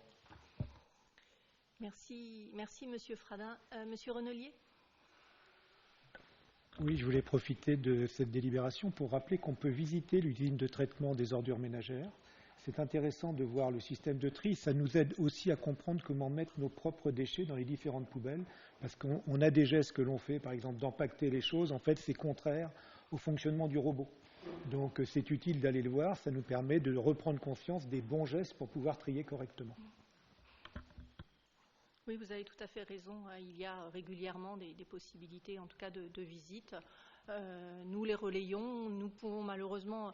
Merci, Monsieur Fradin. Monsieur Renelier ?
Oui, je voulais profiter de cette délibération pour rappeler qu'on peut visiter l'usine de traitement des ordures ménagères. C'est intéressant de voir le système de tri. Ça nous aide aussi à comprendre comment mettre nos propres déchets dans les différentes poubelles, parce qu'on a des gestes que l'on fait, par exemple d'empacter les choses. En fait, c'est contraire au fonctionnement du robot. Donc c'est utile d'aller le voir. Ça nous permet de reprendre conscience des bons gestes pour pouvoir trier correctement.
Oui, vous avez tout à fait raison. Il y a régulièrement des possibilités, en tout cas, de visite. Nous les relayons. Nous pouvons malheureusement,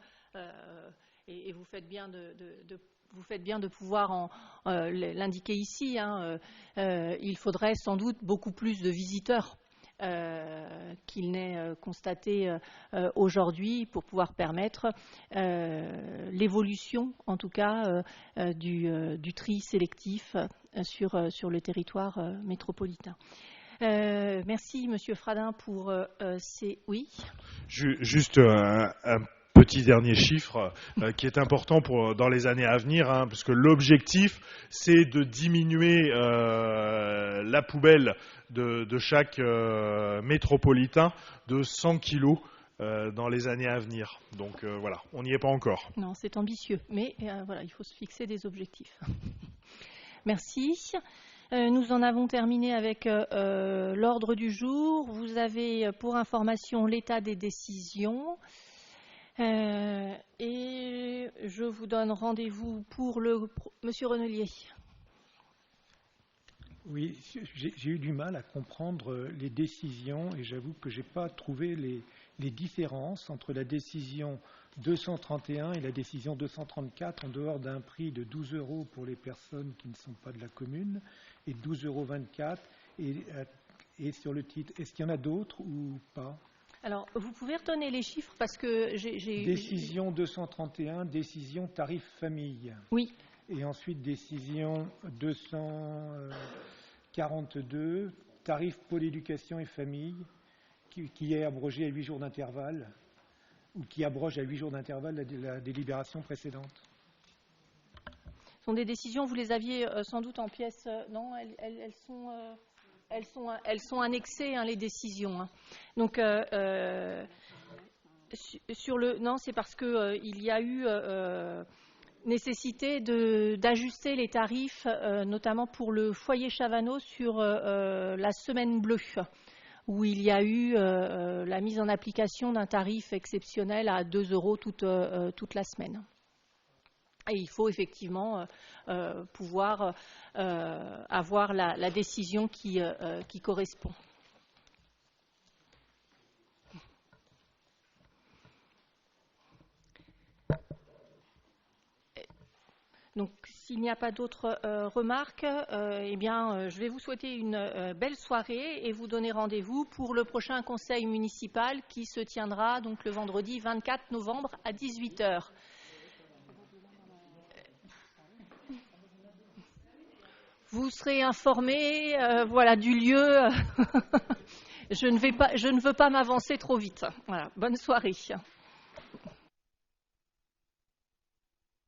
et vous faites bien de pouvoir l'indiquer ici, il faudrait sans doute beaucoup plus de visiteurs qu'il n'est constaté aujourd'hui pour pouvoir permettre l'évolution, en tout cas, du tri sélectif sur le territoire métropolitain. Merci, Monsieur Fradin, pour ces... Oui.
Juste un petit dernier chiffre qui est important dans les années à venir, parce que l'objectif, c'est de diminuer la poubelle de chaque métropolitain de 100 kilos dans les années à venir. Donc voilà, on n'y est pas encore.
Non, c'est ambitieux, mais voilà, il faut se fixer des objectifs. Merci. Nous en avons terminé avec l'ordre du jour. Vous avez pour information l'état des décisions. Et je vous donne rendez-vous pour Monsieur Renelier.
Oui, j'ai eu du mal à comprendre les décisions et j'avoue que je n'ai pas trouvé les différences entre la décision 231 et la décision 234 en dehors d'un prix de 12 € pour les personnes qui ne sont pas de la commune et 12,24 € et sur le titre. Est-ce qu'il y en a d'autres ou pas ?
Alors, vous pouvez redonner les chiffres parce que j'ai...
Décision 231, décision tarif famille.
Oui.
Et ensuite, décision 242, tarif pôle éducation et famille, qui est abrogé à 8 jours d'intervalle, ou qui abroge à 8 jours d'intervalle la délibération précédente.
Ce sont des décisions, vous les aviez sans doute en pièces, non, elles sont annexées, hein, les décisions. Hein. Donc, non, c'est parce qu'il y a eu nécessité d'ajuster les tarifs, notamment pour le foyer Chavanneau sur la semaine bleue, où il y a eu la mise en application d'un tarif exceptionnel à 2 € toute la semaine. Et il faut effectivement pouvoir avoir la décision qui correspond. Donc, s'il n'y a pas d'autres remarques, eh bien, je vais vous souhaiter une belle soirée et vous donner rendez-vous pour le prochain conseil municipal qui se tiendra donc le vendredi 24 novembre à 18 h. Vous serez informés, voilà, du lieu. Je ne veux pas m'avancer trop vite. Voilà, bonne soirée.